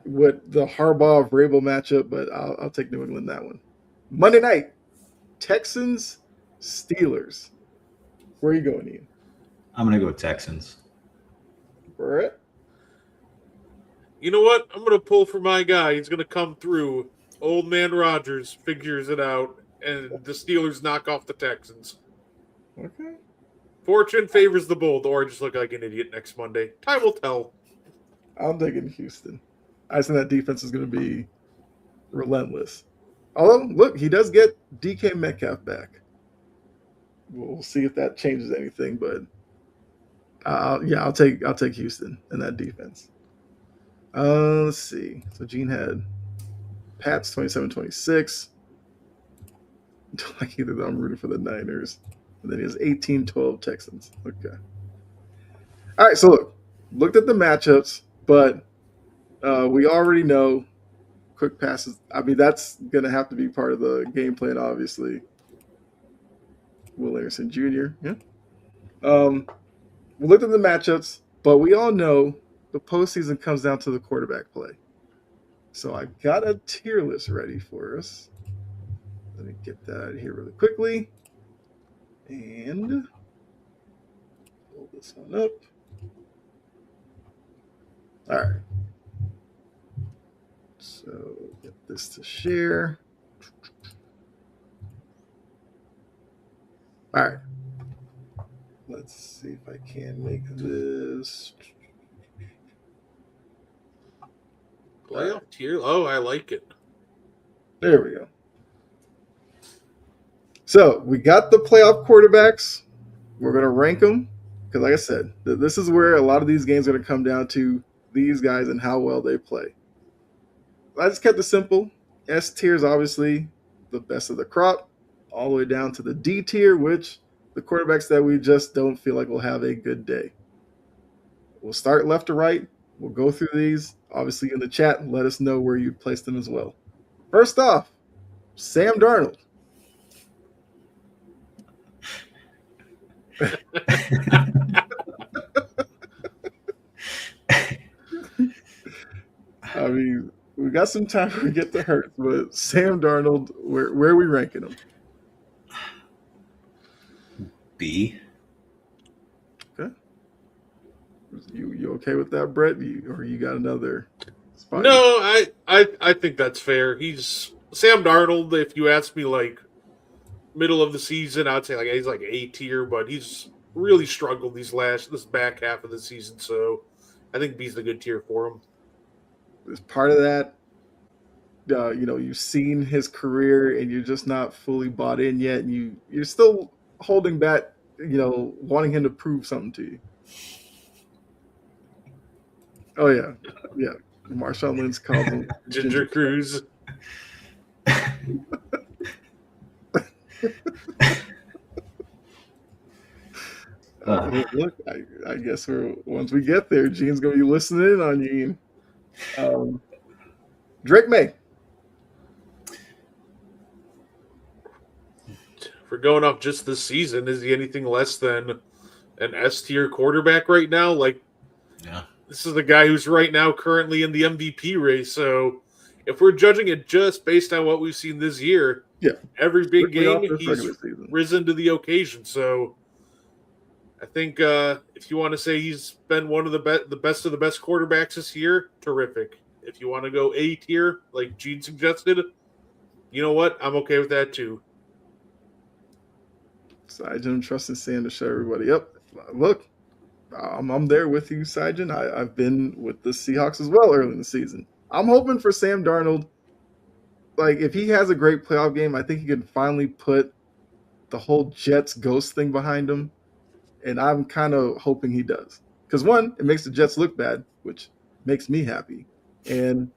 what the Harbaugh Vrabel matchup, but I'll take New England that one. Monday night, Texans, Steelers. Where are you going, Ian? I'm going to go Texans. Brett? You know what? I'm going to pull for my guy. He's going to come through. Old man Rodgers figures it out, and the Steelers knock off the Texans. Okay. Fortune favors the bold, or I just look like an idiot next Monday. Time will tell. I'm taking Houston. I think that defense is going to be relentless. Although, look, he does get DK Metcalf back. We'll see if that changes anything, but I'll take Houston in that defense. Let's see. So Gene had Pats 27-26. Like either I'm rooting for the Niners. And then he has 18-12 Texans. Okay. All right, so looked at the matchups, but we already know quick passes. I mean, that's going to have to be part of the game plan, obviously. Will Anderson Jr. Yeah. We looked at the matchups, but we all know the postseason comes down to the quarterback play. So I got a tier list ready for us. Let me get that here really quickly. And pull this one up. All right. So get this to share. All right. Let's see if I can make this. Playoff tier? Oh, I like it. There we go. So we got the playoff quarterbacks. We're going to rank them because, like I said, this is where a lot of these games are going to come down to these guys and how well they play. I just kept it simple. S tier is obviously the best of the crop, all the way down to the D tier, which the quarterbacks that we just don't feel like will have a good day. We'll start left to right. We'll go through these. Obviously, in the chat, let us know where you place them as well. First off, Sam Darnold. I mean, we got some time to get to Hurts, but Sam Darnold, where are we ranking him? B. Okay. You okay with that, Brett? Or you got another spot? No, I think that's fair. He's Sam Darnold. If you ask me, like middle of the season, I'd say like he's like A tier, but he's really struggled this back half of the season. So I think B's the good tier for him. As part of that, you've seen his career and you're just not fully bought in yet, and you're still holding back, wanting him to prove something to you. Oh yeah, yeah. Marshawn Lynch calls him Ginger Cruz. Look, I guess once we get there, Gene's gonna be listening in on you. Drake May. For going off just this season, is he anything less than an S tier quarterback right now? Like, Yeah. this is the guy who's right now currently in the MVP race. So, if we're judging it just based on what we've seen this year, Yeah, every big strictly off game this he's regular season. risen to the occasion. So, I think if you want to say he's been one of the best of the best quarterbacks this year, terrific. If you want to go A tier, like Gene suggested, you know what? I'm okay with that too. Saijan trusting Sam to show everybody. Yep. Look, I'm there with you, Saijan. I've been with the Seahawks as well early in the season. I'm hoping for Sam Darnold. Like, if he has a great playoff game, I think he can finally put the whole Jets ghost thing behind him. And I'm kind of hoping he does. Because, one, it makes the Jets look bad, which makes me happy. And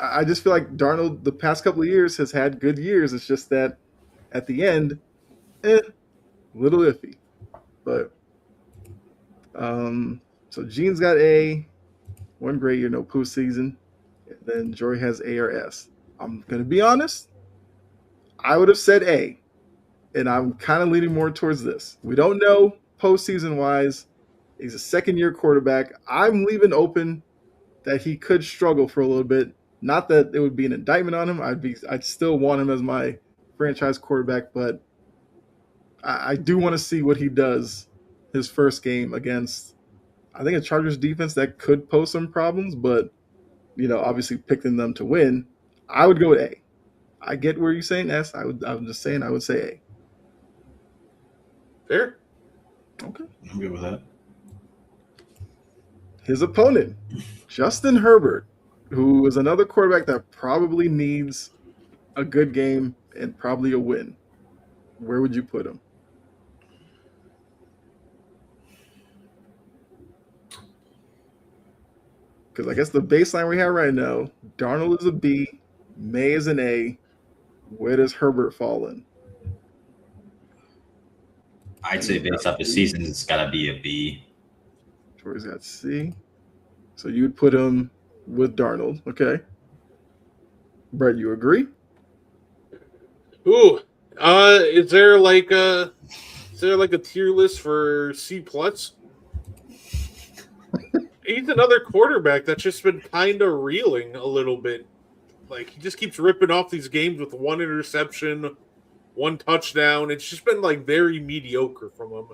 I just feel like Darnold, the past couple of years, has had good years. It's just that at the end, little iffy. But so Gene's got A, one great year, no postseason. And then Jory has A or S. I'm gonna be honest. I would have said A, and I'm kind of leaning more towards this. We don't know postseason wise. He's a second-year quarterback. I'm leaving open that he could struggle for a little bit. Not that it would be an indictment on him. I'd still want him as my franchise quarterback, but I do want to see what he does his first game against, I think, a Chargers defense that could pose some problems, but, obviously picking them to win, I would go with A. I get where you're saying S. I'm just saying I would say A. Fair. Okay. I'm good with that. His opponent, Justin Herbert, who is another quarterback that probably needs a good game and probably a win. Where would you put him? Because I guess the baseline we have right now, Darnold is a B, May is an A. Where does Herbert fall in? I'd say based off the season, it's got to be a B. Jory's got C. So you would put him with Darnold, okay? Brett, you agree? Ooh, is there like a tier list for C plus? He's another quarterback that's just been kind of reeling a little bit. Like, he just keeps ripping off these games with one interception, one touchdown. It's just been like very mediocre from him.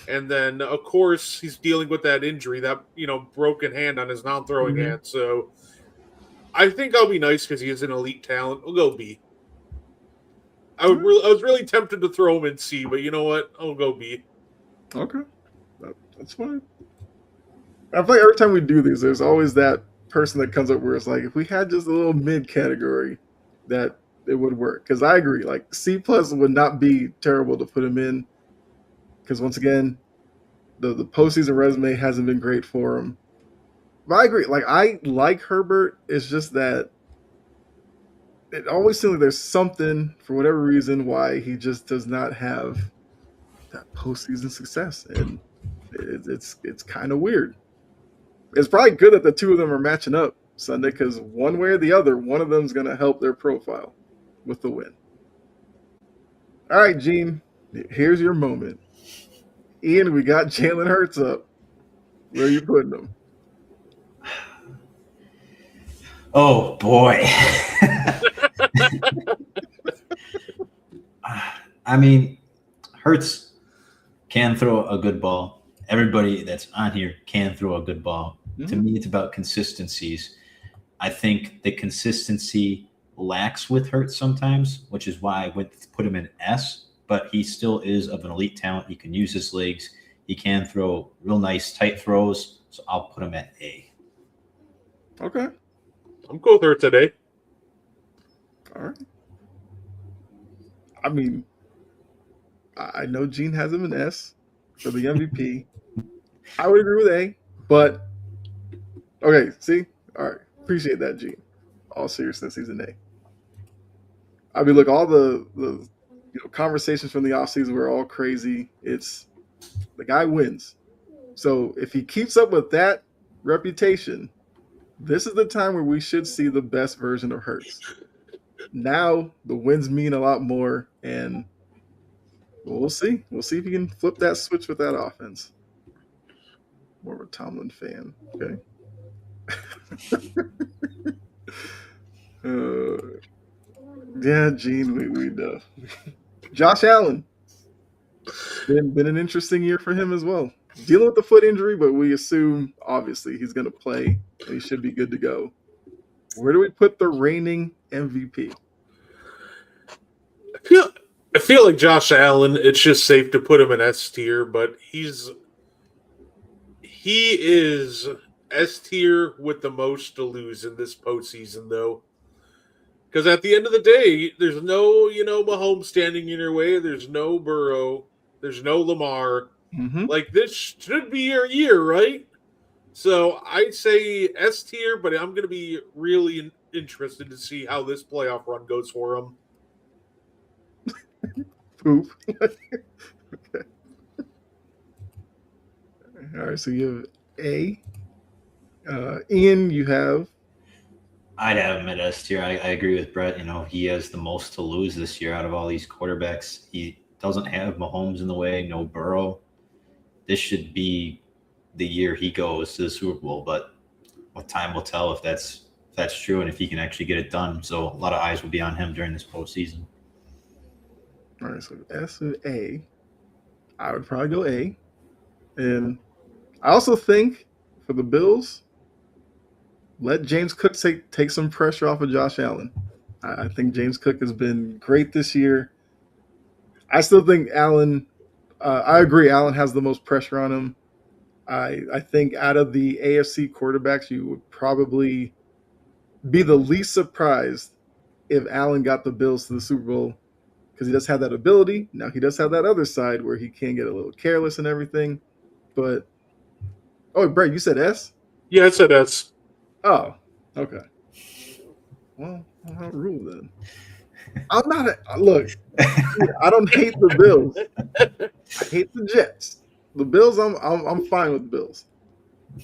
And then, of course, he's dealing with that injury, that broken hand on his non-throwing hand. So I think I'll be nice because he is an elite talent. We'll go B. I was really tempted to throw him in C, but you know what? I'll go B. Okay, that's fine. I feel like every time we do these, there's always that person that comes up where it's like, if we had just a little mid category, that it would work. Because I agree, like C plus would not be terrible to put him in. Because once again, the postseason resume hasn't been great for him. But I agree. Like, I like Herbert. It's just that it always seems like there's something, for whatever reason, why he just does not have that postseason success. And it's kind of weird. It's probably good that the two of them are matching up Sunday, because one way or the other, one of them is going to help their profile with the win. All right, Gene, here's your moment. Ian, we got Jalen Hurts up. Where are you putting him? Oh, boy. I mean, Hurts can throw a good ball. Everybody that's on here can throw a good ball. Mm-hmm. To me, it's about consistencies. I think the consistency lacks with Hurts sometimes, which is why I would put him in S. But he still is of an elite talent. He can use his legs. He can throw real nice, tight throws. So I'll put him at A. Okay. I'm cool with her today. All right. I mean, I know Gene has him an S for the MVP. I would agree with A, but okay, see? All right. Appreciate that, Gene. All seriousness, he's an A. I mean, look, all the conversations from the offseason were all crazy. It's the guy wins. So if he keeps up with that reputation, this is the time where we should see the best version of Hurts. Now the wins mean a lot more, and we'll see. We'll see if he can flip that switch with that offense. More of a Tomlin fan. Okay. Yeah, Gene, we know. Josh Allen. Been an interesting year for him as well. Dealing with the foot injury, but we assume obviously he's going to play and he should be good to go. Where do we put the reigning MVP? I feel like Josh Allen, it's just safe to put him in S tier, but he is S tier with the most to lose in this postseason, though. Because at the end of the day, there's no, Mahomes standing in your way. There's no Burrow. There's no Lamar. Mm-hmm. Like, this should be your year, right? So I'd say S tier, but I'm going to be really interested to see how this playoff run goes for him. Poop. Okay. All right, so you have A. Ian, you have? I'd have him at S tier. I agree with Brett. He has the most to lose this year out of all these quarterbacks. He doesn't have Mahomes in the way, no Burrow. This should be the year he goes to the Super Bowl, but what time will tell if that's true and if he can actually get it done. So a lot of eyes will be on him during this postseason. All right, so S and A. I would probably go A. And I also think for the Bills, let James Cook take some pressure off of Josh Allen. I think James Cook has been great this year. I still think Allen, I agree, Allen has the most pressure on him. I think out of the AFC quarterbacks, you would probably be the least surprised if Allen got the Bills to the Super Bowl because he does have that ability. Now, he does have that other side where he can get a little careless and everything. But, Brett, you said S? Yeah, I said S. Oh, okay. Well, I'll rule then. I'm not look. I don't hate the Bills. I hate the Jets. The Bills, I'm fine with the Bills. I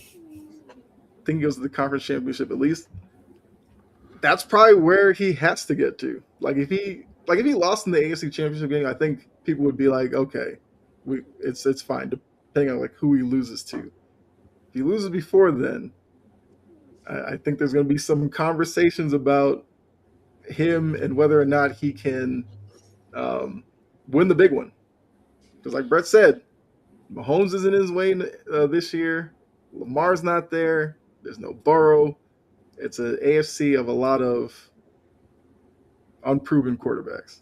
think he goes to the conference championship at least. That's probably where he has to get to. Like if he lost in the AFC Championship game, I think people would be like, okay, it's fine, depending on like who he loses to. If he loses before then, I think there's going to be some conversations about him and whether or not he can win the big one. Because like Brett said, Mahomes isn't his way this year. Lamar's not there. There's no Burrow. It's an AFC of a lot of unproven quarterbacks.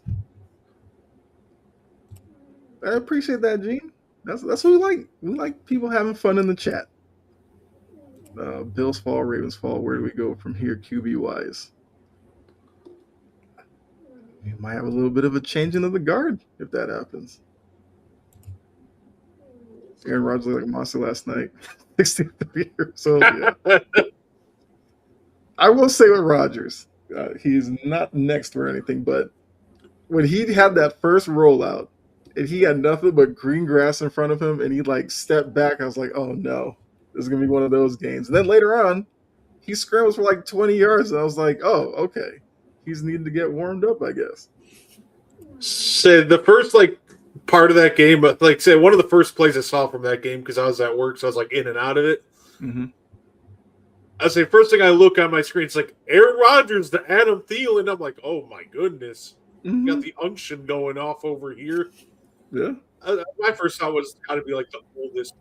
I appreciate that, Gene. That's what we like. We like people having fun in the chat. Bills fall, Ravens fall. Where do we go from here, QB wise? We might have a little bit of a changing of the guard if that happens. Aaron Rodgers looked like a monster last night. 63 years old. Yeah. I will say with Rodgers, he's not next or anything, but when he had that first rollout and he had nothing but green grass in front of him and he like stepped back, I was like, oh no, this is going to be one of those games. And then later on, he scrambles for like 20 yards and I was like, oh, okay. He's needing to get warmed up, I guess. So the first part of that game, one of the first plays I saw from that game because I was at work, so I was like in and out of it. Mm-hmm. I say first thing I look on my screen, it's like Aaron Rodgers to Adam Thielen. I'm like, oh my goodness, got the unction going off over here. Yeah. My first thought was got to be like the oldest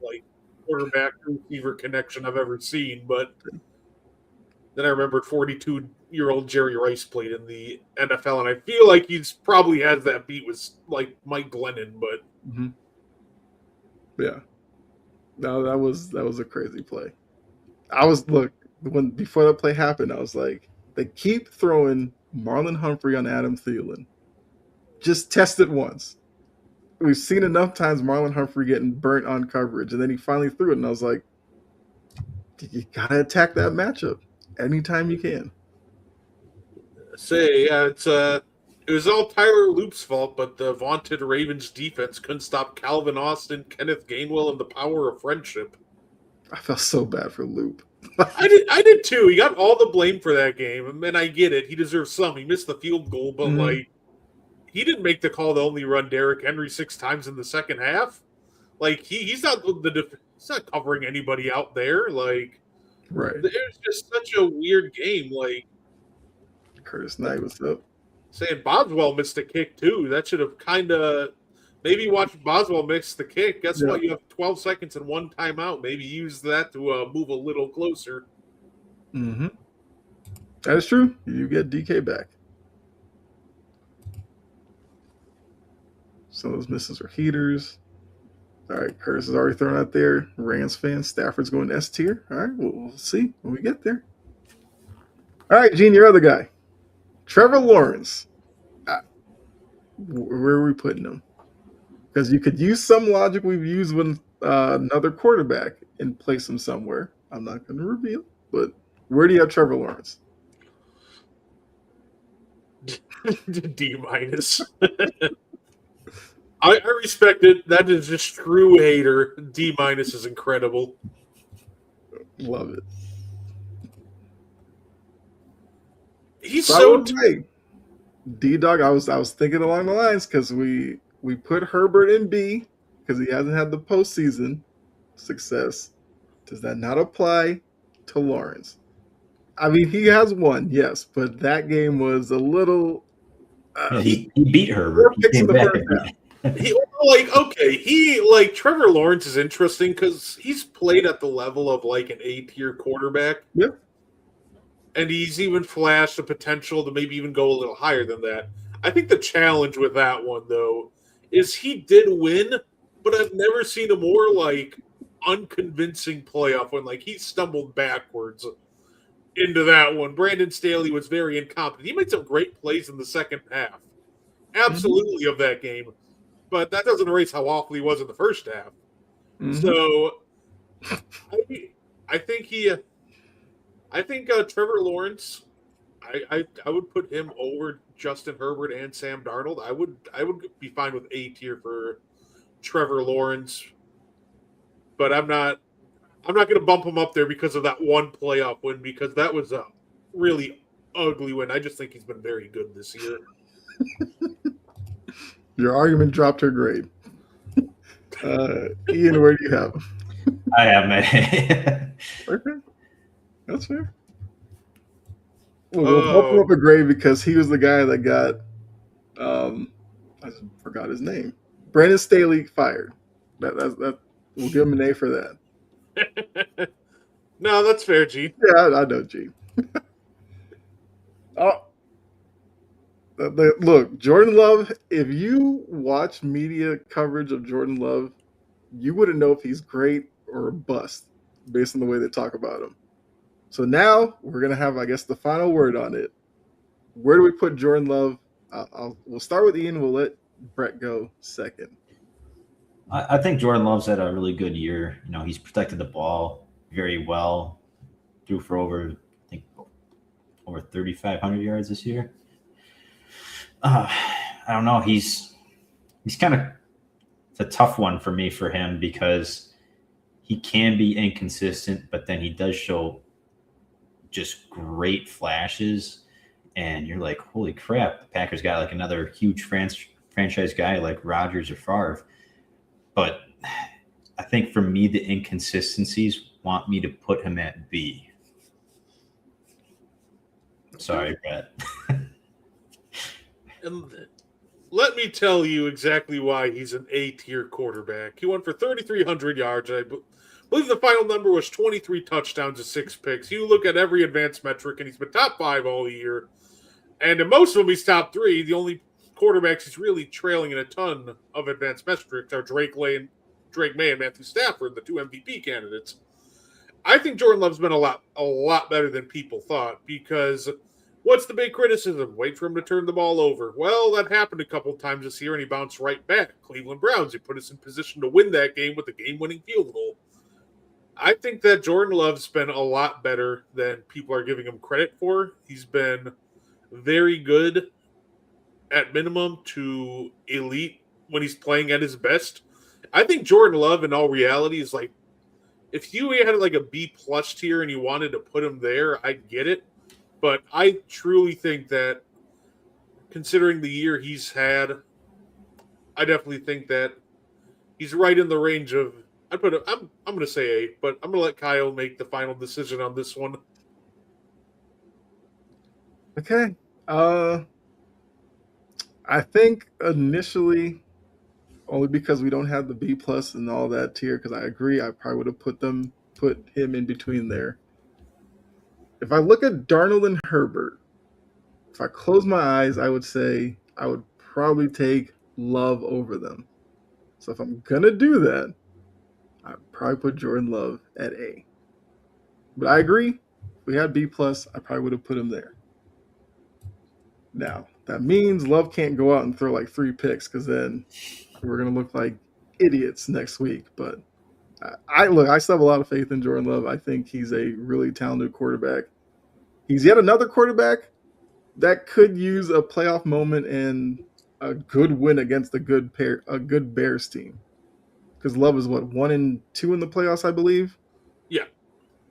quarterback receiver connection I've ever seen, but then I remembered 42-year-old Jerry Rice played in the NFL, and I feel like he's probably has that beat with like Mike Glennon, but yeah, no, that was a crazy play. Before that play happened, I was like, they keep throwing Marlon Humphrey on Adam Thielen. Just test it once. We've seen enough times Marlon Humphrey getting burnt on coverage, and then he finally threw it, and I was like, you gotta attack that matchup anytime you can. It was all Tyler Loop's fault, but the vaunted Ravens defense couldn't stop Calvin Austin, Kenneth Gainwell, and the power of friendship. I felt so bad for Loop. I did too. He got all the blame for that game, and I get it. He deserves some. He missed the field goal, but he didn't make the call to only run Derrick Henry 6 times in the second half. Like he's not he's not covering anybody out there. Like, right? It was just such a weird game. Like Curtis Knight, what's up? Saying Boswell missed a kick too. That should have kind of maybe watched Boswell miss the kick. Guess what? You have 12 seconds and 1 timeout. Maybe use that to move a little closer. Mm-hmm. That is true. You get DK back. Some of those misses are heaters. All right, Curtis is already thrown out there. Rams fan, Stafford's going S tier. All right, we'll see when we get there. All right, Gene, your other guy. Trevor Lawrence. Where are we putting him? Because you could use some logic we've used with another quarterback and place him somewhere. I'm not going to reveal, but where do you have Trevor Lawrence? D minus. I respect it. That is just true hater. D minus is incredible. Love it. He's so D-Dog, I was thinking along the lines because we put Herbert in B because he hasn't had the postseason success. Does that not apply to Lawrence? I mean, he has one, yes, but that game was a little. He beat Herbert. He came back. Trevor Lawrence is interesting because he's played at the level of like an A-tier quarterback. Yep. And he's even flashed the potential to maybe even go a little higher than that. I think the challenge with that one, though, is he did win, but I've never seen a more, like, unconvincing playoff when, like, he stumbled backwards into that one. Brandon Staley was very incompetent. He made some great plays in the second half. Absolutely of that game. But that doesn't erase how awful he was in the first half. Mm-hmm. So, I think Trevor Lawrence, I would put him over Justin Herbert and Sam Darnold. I would be fine with A tier for Trevor Lawrence, but I'm not going to bump him up there because of that one playoff win, because that was a really ugly win. I just think he's been very good this year. Your argument dropped her grade. Ian, where do you have him? I have my. Okay. That's fair. We'll bump him up a grade because he was the guy that got, I just forgot his name. Brandon Staley fired. That we'll give him an A for that. No, that's fair, Gene. Yeah, I know, Gene. Look, Jordan Love, if you watch media coverage of Jordan Love, you wouldn't know if he's great or a bust based on the way they talk about him. So now we're going to have, I guess, the final word on it. Where do we put Jordan Love? We'll start with Ian. We'll let Brett go second. I think Jordan Love's had a really good year. You know, he's protected the ball very well. Threw for over 3,500 yards this year. I don't know. He's kind of it's a tough one for me for him because he can be inconsistent, but then he does show just great flashes, and you're like, holy crap, the Packers got like another huge franchise guy like Rodgers or Favre. But I think for me, the inconsistencies want me to put him at B. Sorry, Brett. And let me tell you exactly why he's an A-tier quarterback. He went for 3,300 yards. I believe the final number was 23 touchdowns and 6 picks. You look at every advanced metric, and he's been top 5 all year. And in most of them, he's top 3. The only quarterbacks he's really trailing in a ton of advanced metrics are Drake May and Matthew Stafford, the 2 MVP candidates. I think Jordan Love's been a lot better than people thought because What's the big criticism? Wait for him to turn the ball over. Well, that happened a couple times this year, and he bounced right back. Cleveland Browns, he put us in position to win that game with a game-winning field goal. I think that Jordan Love's been a lot better than people are giving him credit for. He's been very good at minimum to elite when he's playing at his best. I think Jordan Love, in all reality, is like, if you had like a B plus tier and you wanted to put him there, I'd get it. But I truly think that, considering the year he's had, I definitely think that he's right in the range of. I'm going to say A, but I'm going to let Kyle make the final decision on this one. Okay. I think initially, only because we don't have the B plus and all that tier, because I agree, I probably would have put him in between there. If I look at Darnold and Herbert, if I close my eyes, I would say I would probably take Love over them. So if I'm gonna do that, I'd probably put Jordan Love at A. But I agree, if we had B plus, I probably would have put him there. Now, that means Love can't go out and throw like 3 picks, because then we're going to look like idiots next week. But I still have a lot of faith in Jordan Love. I think he's a really talented quarterback. He's yet another quarterback that could use a playoff moment and a good win against a good Bears team. Because Love is 1-2 in the playoffs, I believe. Yeah.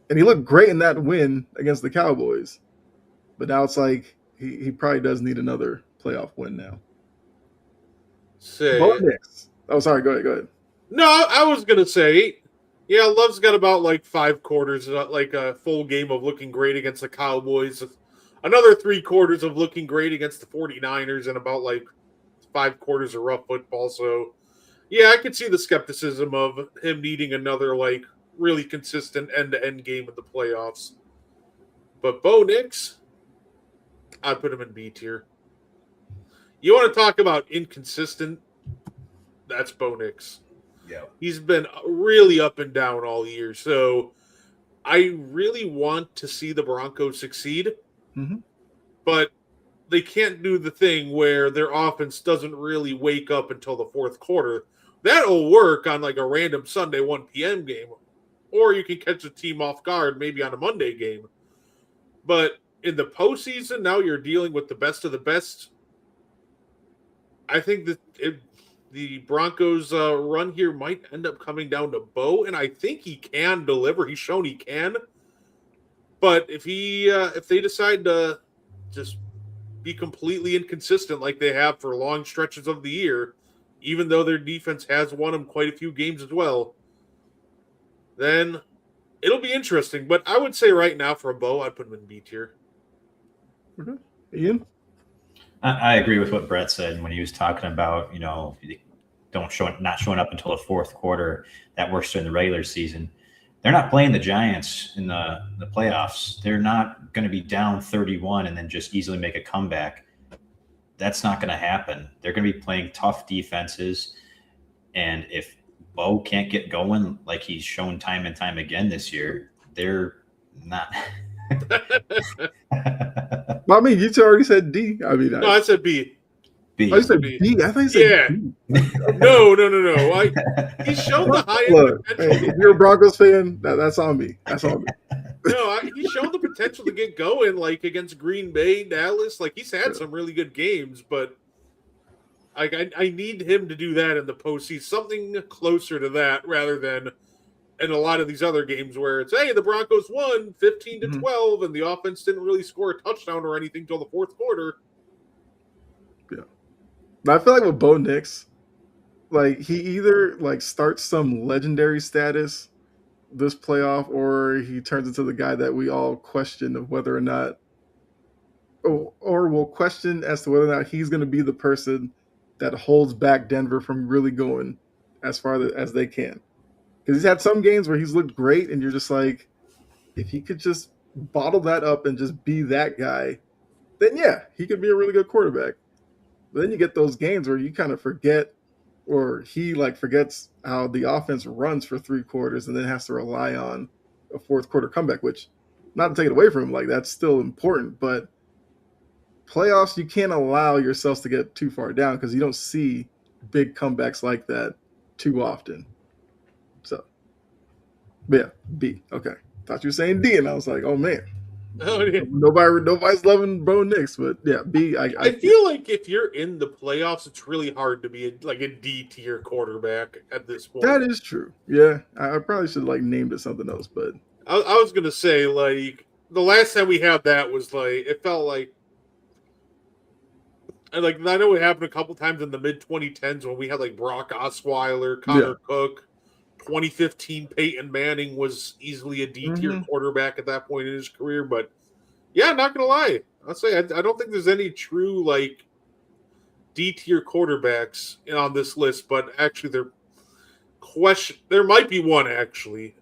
And he looked great in that win against the Cowboys. But now it's like he probably does need another playoff win now. Say, oh, sorry. Go ahead. No, I was going to say, yeah, Love's got about like 5 quarters, like a full game of looking great against the Cowboys, another 3 quarters of looking great against the 49ers, and about like 5 quarters of rough football. So, yeah, I could see the skepticism of him needing another like really consistent end-to-end game in the playoffs. But Bo Nix, I'd put him in B tier. You want to talk about inconsistent? That's Bo Nix. Yeah. He's been really up and down all year. So I really want to see the Broncos succeed. Mm-hmm. But they can't do the thing where their offense doesn't really wake up until the 4th quarter. That'll work on like a random Sunday 1 p.m. game. Or you can catch a team off guard maybe on a Monday game. But in the postseason, now you're dealing with the best of the best. I think that the Broncos' run here might end up coming down to Bo, and I think he can deliver. He's shown he can. But if they decide to just be completely inconsistent like they have for long stretches of the year, even though their defense has won them quite a few games as well, then it'll be interesting. But I would say right now for Bo, I'd put him in B tier. Okay. Ian? I agree with what Brett said when he was talking about, not showing up until the 4th quarter. That works during the regular season. They're not playing the Giants in the playoffs. They're not going to be down 31 and then just easily make a comeback. That's not going to happen. They're going to be playing tough defenses. And if Bo can't get going like he's shown time and time again this year, they're not. Well, I mean, you two already said D. I mean, No, I said B. B. Oh, you said B. I thought you said D. No. He's shown the highest Look, potential. hey, if you're a Broncos fan, that's on me. That's on me. No, he's shown the potential to get going, like against Green Bay, Dallas. Like he's had some really good games, but I need him to do that in the postseason, something closer to that rather than in a lot of these other games where it's, hey, the Broncos won 15-12, and the offense didn't really score a touchdown or anything till the 4th quarter. Yeah, but I feel like with Bo Nix, like he either like starts some legendary status this playoff, or he turns into the guy that we all question of whether or not, or will question as to whether or not he's going to be the person that holds back Denver from really going as far as they can. Because he's had some games where he's looked great, and you're just like, if he could just bottle that up and just be that guy, then yeah, he could be a really good quarterback. But then you get those games where you kind of forget, or he like forgets how the offense runs for 3 quarters and then has to rely on a 4th quarter comeback, which, not to take it away from him, like that's still important, but playoffs, you can't allow yourselves to get too far down because you don't see big comebacks like that too often. So, but yeah, B. Okay, thought you were saying D, and I was like, oh man, Oh, yeah. nobody's loving Bo Nix, but yeah, B. I feel like if you're in the playoffs, it's really hard to be like a D tier quarterback at this point. that is true. Yeah, I probably should like named it something else, but I was gonna say like the last time we had that was like it felt like. And like I know it happened a couple times in the mid 2010s when we had like Brock Osweiler, Connor Cook, 2015 Peyton Manning was easily a D tier quarterback at that point in his career. But yeah, not gonna lie, I'll say I don't think there's any true like D tier quarterbacks on this list. But actually, there might be one actually,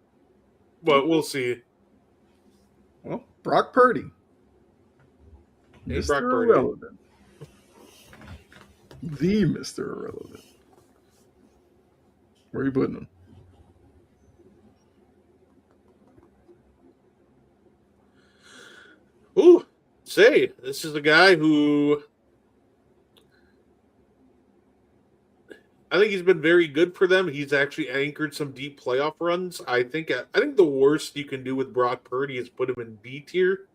but we'll see. well, Brock Purdy, Hey, Mr. Brock Purdy. Irrelevant, the Mr. Irrelevant. Where are you putting him? Ooh, say this is a guy who I think he's been very good for them. He's actually anchored some deep playoff runs. I think the worst you can do with Brock Purdy is put him in B tier.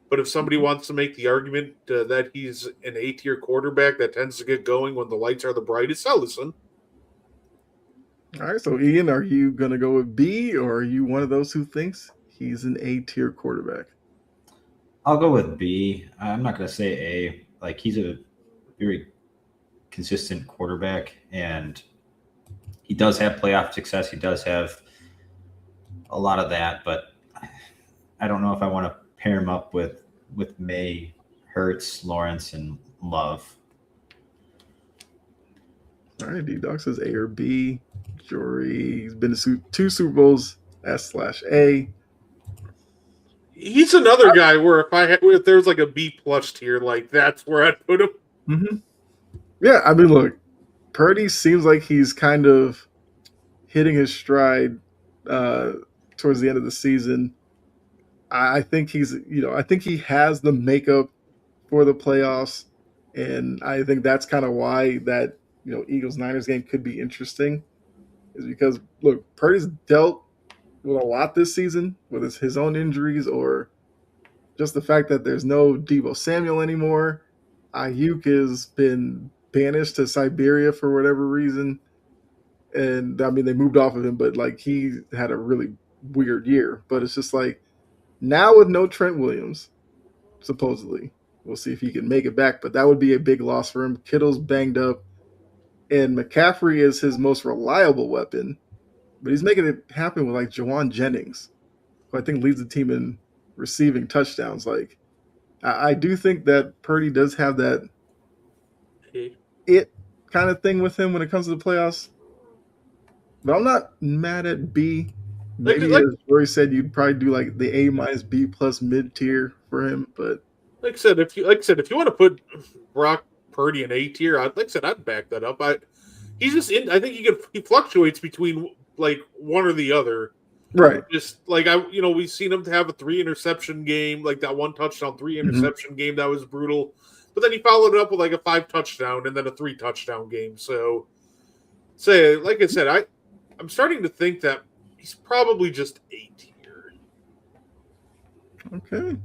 But if somebody wants to make the argument that he's an A tier quarterback that tends to get going when the lights are the brightest, I'll listen. All right, so Ian, are you gonna go with B, or are you one of those who thinks he's an A tier quarterback? I'll go with B. I'm not going to say A. Like, he's a very consistent quarterback, and he does have playoff success. He does have a lot of that, but I don't know if I want to pair him up with May, Hurts, Lawrence, and Love. All right, D-Dog says A or B. Jory, he's been to 2 Super Bowls, S/A. He's another guy where if there's like a B plus tier, like that's where I'd put him. Mm-hmm. Yeah, I mean, look, Purdy seems like he's kind of hitting his stride towards the end of the season. I think I think he has the makeup for the playoffs, and I think that's kind of why that Eagles-Niners game could be interesting, is because look, Purdy's dealt with a lot this season, whether it's his own injuries or just the fact that there's no Deebo Samuel anymore. Ayuk has been banished to Siberia for whatever reason. And I mean, they moved off of him, but like he had a really weird year. But it's just like now with no Trent Williams, supposedly, we'll see if he can make it back. But that would be a big loss for him. Kittle's banged up, and McCaffrey is his most reliable weapon. But he's making it happen with like Jawan Jennings, who I think leads the team in receiving touchdowns. Like, I do think that Purdy does have that it kind of thing with him when it comes to the playoffs. But I'm not mad at B. Maybe as Rory said, you'd probably do like the A minus B plus mid tier for him. But like I said, if you want to put Brock Purdy in A tier, I'd back that up. He's just in. I think he fluctuates between like one or the other. Right. Just like we've seen him to have a 3 interception game, like that 1 touchdown, 3 interception game that was brutal. But then he followed it up with like a 5 touchdown and then a 3 touchdown game. So, like I said, I'm starting to think that he's probably just A tier. Okay,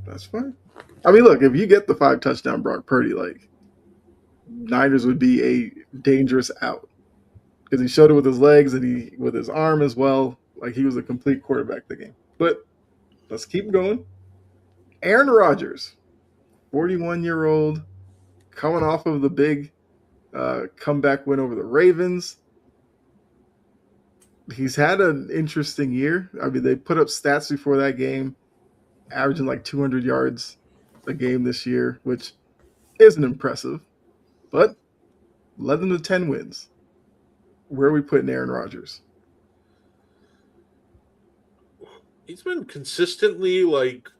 that's fine. I mean, look, if you get the 5 touchdown Brock Purdy, like Niners would be a dangerous out. Because he showed it with his legs and with his arm as well. Like he was a complete quarterback the game. But let's keep going. Aaron Rodgers, 41-year-old, coming off of the big comeback win over the Ravens. He's had an interesting year. I mean, they put up stats before that game, averaging like 200 yards a game this year, which isn't impressive. But led them to 10 wins. Where are we putting Aaron Rodgers? He's been consistently like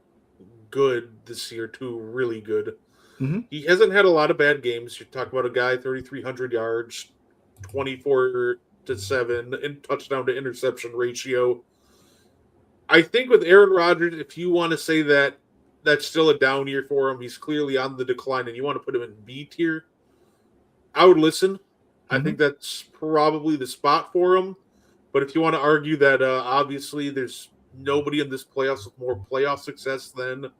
good this year too, really good. Mm-hmm. He hasn't had a lot of bad games. You're talking about a guy 3,300 yards, 24-7 in touchdown to interception ratio. I think with Aaron Rodgers, if you want to say that that's still a down year for him. He's clearly on the decline, and you want to put him in B tier, I would listen. I think that's probably the spot for him. But if you want to argue that obviously there's nobody in this playoffs with more playoff success than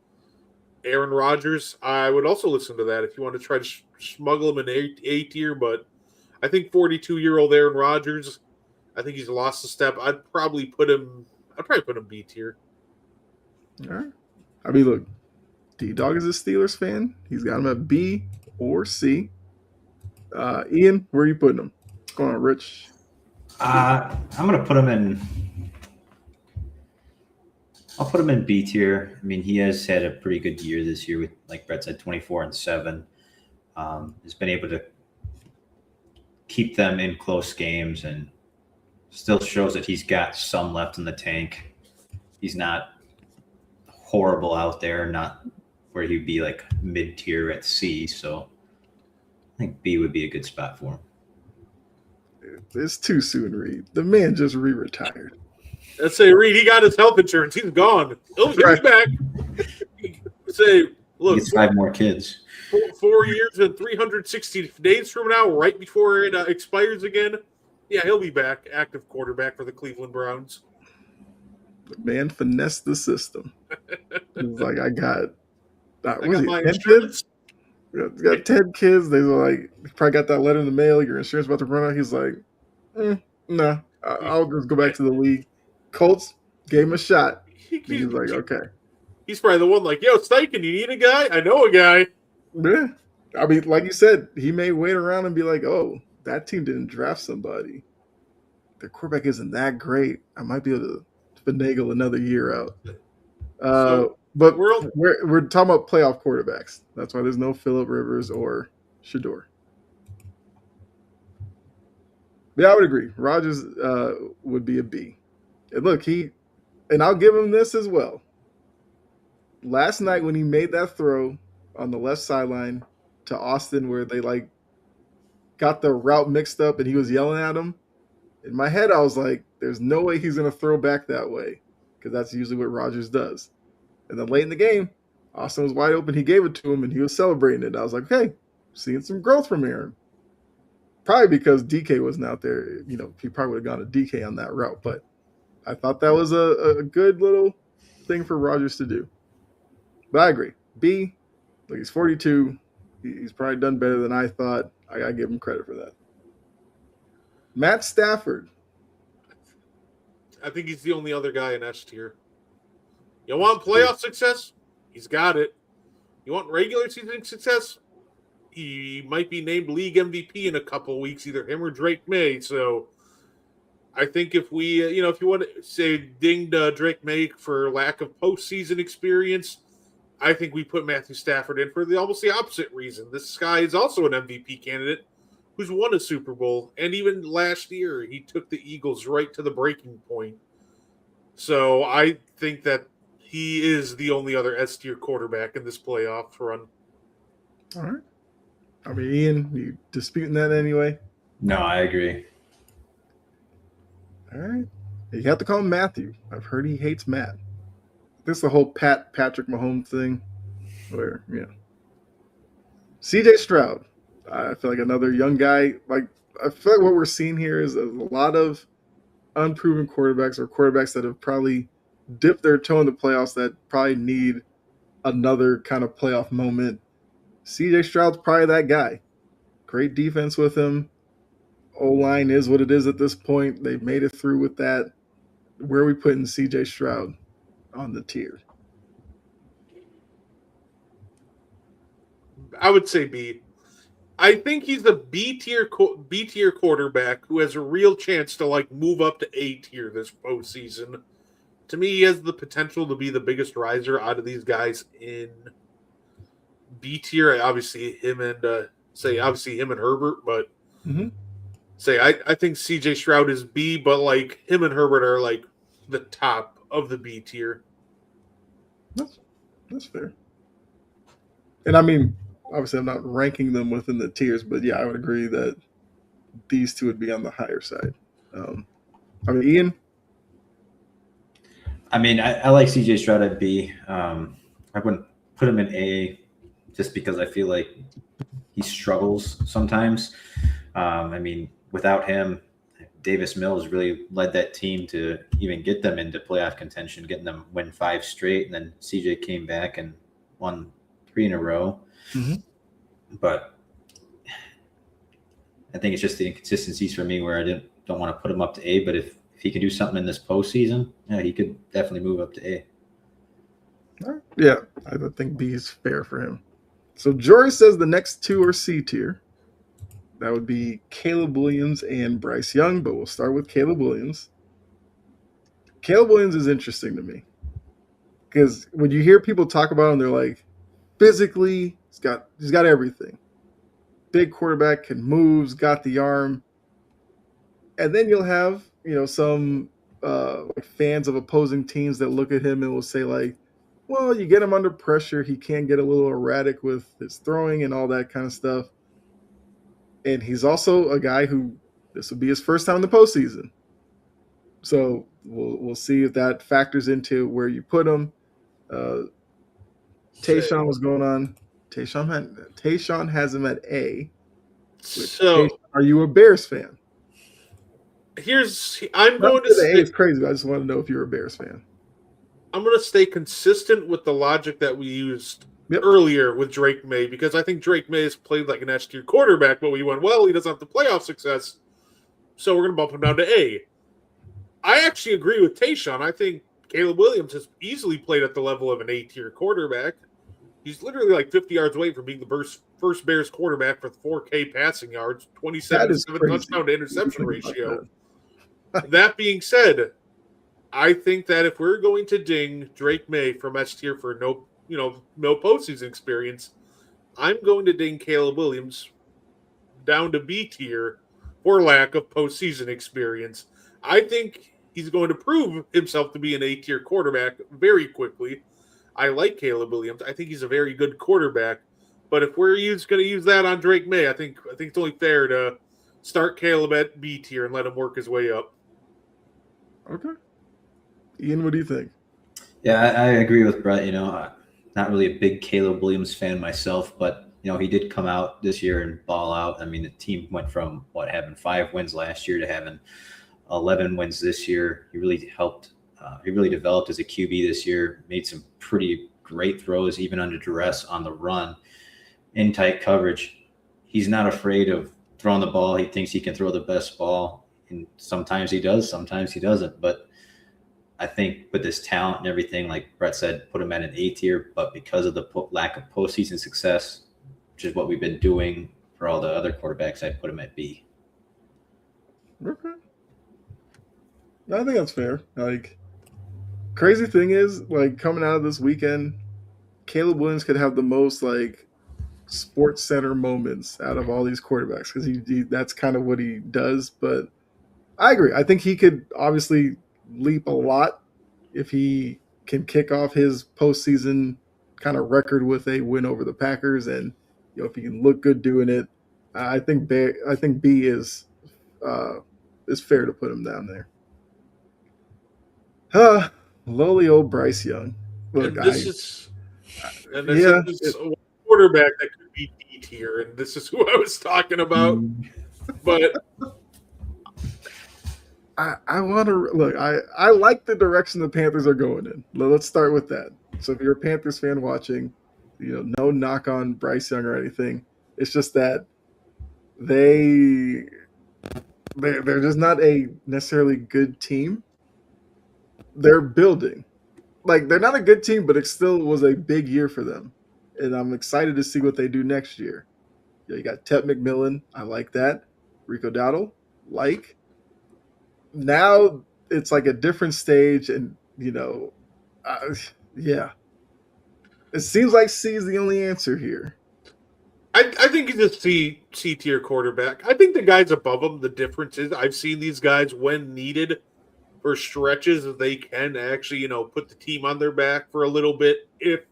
Aaron Rodgers, I would also listen to that if you want to try to smuggle him in A tier. But I think 42-year-old Aaron Rodgers, I think he's lost a step. I'd probably put him B tier. All right. I mean, look, D-Dog is a Steelers fan. He's got him at B or C. Ian, where are you putting him? What's going on, Rich? I'm gonna put him in. I'll put him in B tier. I mean, he has had a pretty good year this year with, like Brett said, 24-7. He's been able to keep them in close games and still shows that he's got some left in the tank. He's not horrible out there, not where he'd be like mid-tier at C. So I think B would be a good spot for him. It's too soon, Reed. The man just re-retired. Let's say Reed, he got his health insurance. He's gone. He'll be back. Say, look, He gets 5 more kids. 4 years and 360 days from now, right before it expires again. Yeah, he'll be back, active quarterback for the Cleveland Browns. The man finessed the system. He's like, I got my 10 insurance. kids? He's got 10 kids. They were like, he probably got that letter in the mail. Your insurance about to run out. He's like, no, I'll just go back to the league. Colts gave him a shot. He's like, okay. He's probably the one like, yo, Steichen, you need a guy? I know a guy. Yeah. I mean, like you said, he may wait around and be like, oh, that team didn't draft somebody. Their quarterback isn't that great. I might be able to finagle another year out. But we're talking about playoff quarterbacks. That's why there's no Phillip Rivers or Shedeur. Yeah, I would agree. Rodgers would be a B. And look, and I'll give him this as well. Last night when he made that throw on the left sideline to Austin where they like got the route mixed up and he was yelling at him, in my head I was like, there's no way he's going to throw back that way because that's usually what Rodgers does. And then late in the game, Austin was wide open. He gave it to him and he was celebrating it. I was like, okay, seeing some growth from Aaron. Probably because DK wasn't out there. You know, he probably would have gone to DK on that route. But I thought that was a good little thing for Rodgers to do. But I agree. B, like he's 42. He's probably done better than I thought. I got to give him credit for that. Matt Stafford. I think he's the only other guy in S tier. You want playoff success? He's got it. You want regular season success? He might be named league MVP in a couple of weeks, either him or Drake May. So I think if we, if you want to say dinged Drake May for lack of postseason experience, I think we put Matthew Stafford in for almost the opposite reason. This guy is also an MVP candidate who's won a Super Bowl. And even last year, he took the Eagles right to the breaking point. So I think that he is the only other S-tier quarterback in this playoff run. All right. I mean, Ian, you disputing that anyway? No, I agree. All right. You have to call him Matthew. I've heard he hates Matt. This is the whole Patrick Mahomes thing where, CJ Stroud. I feel like another young guy. Like, I feel like what we're seeing here is a lot of unproven quarterbacks or quarterbacks that have probably dipped their toe in the playoffs that probably need another kind of playoff moment. CJ Stroud's probably that guy. Great defense with him. O-line is what it is at this point. They've made it through with that. Where are we putting CJ Stroud on the tier? I would say B. I think he's the B tier quarterback who has a real chance to move up to A tier this postseason. To me, he has the potential to be the biggest riser out of these guys in B tier. Obviously, him and Herbert, but I think CJ Stroud is B, but him and Herbert are the top of the B tier. That's fair. And I mean, obviously, I'm not ranking them within the tiers, but yeah, I would agree that these two would be on the higher side. Ian? I mean, I like CJ Stroud at B. I wouldn't put him in A just because I feel like he struggles sometimes. I mean, without him, Davis Mills really led that team to even get them into playoff contention, getting them win 5 straight, and then CJ came back and won 3 in a row. Mhm. But I think it's just the inconsistencies for me where I don't want to put him up to A. But if he can do something in this postseason, yeah, he could definitely move up to A. Yeah, I don't think B is fair for him. So Jory says the next 2 are C tier. That would be Caleb Williams and Bryce Young, but we'll start with Caleb Williams. Caleb Williams is interesting to me because when you hear people talk about him, they're like, physically, he's got everything. Big quarterback, can moves, got the arm, and then you'll have some like fans of opposing teams that look at him and will say like, well, you get him under pressure, he can get a little erratic with his throwing and all that kind of stuff. And he's also a guy who this will be his first time in the postseason. So we'll see if that factors into where you put him. Tayshawn was going on. Tayshawn has him at A. So, Tayshawn, are you a Bears fan? I'm going to The A say is crazy, but I just want to know if you're a Bears fan. I'm going to stay consistent with the logic that we used earlier with Drake May, because I think Drake May has played like an S-tier quarterback, but we went, well, he doesn't have the playoff success, so we're going to bump him down to A. I actually agree with Tayshawn. I think Caleb Williams has easily played at the level of an A-tier quarterback. He's literally like 50 yards away from being the first Bears quarterback for 4K passing yards, 27 touchdown to interception ratio. That being said, I think that if we're going to ding Drake May from S tier for no postseason experience, I'm going to ding Caleb Williams down to B tier for lack of postseason experience. I think he's going to prove himself to be an A tier quarterback very quickly. I like Caleb Williams. I think he's a very good quarterback. But if we're going to use that on Drake May, I think it's only fair to start Caleb at B tier and let him work his way up. Okay. Ian, what do you think? Yeah, I agree with Brett. Not really a big Caleb Williams fan myself, but he did come out this year and ball out. I mean, the team went from having 5 wins last year to having 11 wins this year. He really helped. He really developed as a QB this year. Made some pretty great throws, even under duress on the run, in tight coverage. He's not afraid of throwing the ball. He thinks he can throw the best ball, and sometimes he does, sometimes he doesn't. But I think with his talent and everything, like Brett said, put him at an A tier. But because of the lack of postseason success, which is what we've been doing for all the other quarterbacks, I'd put him at B. Okay. I think that's fair. Like, crazy thing is, like, coming out of this weekend, Caleb Williams could have the most like Sports Center moments out of all these quarterbacks because he that's kind of what he does. But I agree. I think he could obviously leap a lot if he can kick off his postseason kind of record with a win over the Packers, and if he can look good doing it. I think B is fair to put him down there. Lowly old Bryce Young. Look, this is a quarterback that could be D tier, and this is who I was talking about. But I want to look. I like the direction the Panthers are going in. Let's start with that. So if you're a Panthers fan watching, no knock on Bryce Young or anything. It's just that they're just not a necessarily good team. They're building. Like, they're not a good team, but it still was a big year for them. And I'm excited to see what they do next year. You got Ted McMillan. I like that. Rico Dowdle. Like. Now it's like a different stage, and yeah. It seems like C is the only answer here. I think he's a C tier quarterback. I think the guys above him, the difference is I've seen these guys when needed for stretches they can actually, put the team on their back for a little bit if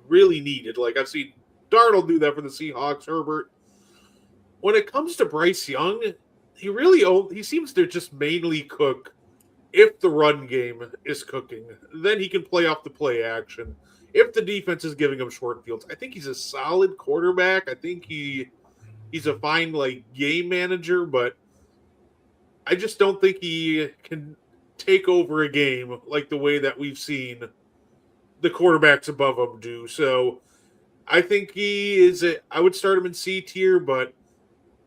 really needed. Like I've seen Darnold do that for the Seahawks, Herbert. When it comes to Bryce Young, he seems to just mainly cook if the run game is cooking. Then he can play off the play action. if the defense is giving him short fields. I think he's a solid quarterback. I think he's a fine game manager, but I just don't think he can take over a game like the way that we've seen the quarterbacks above him do. So I think I would start him in C tier, but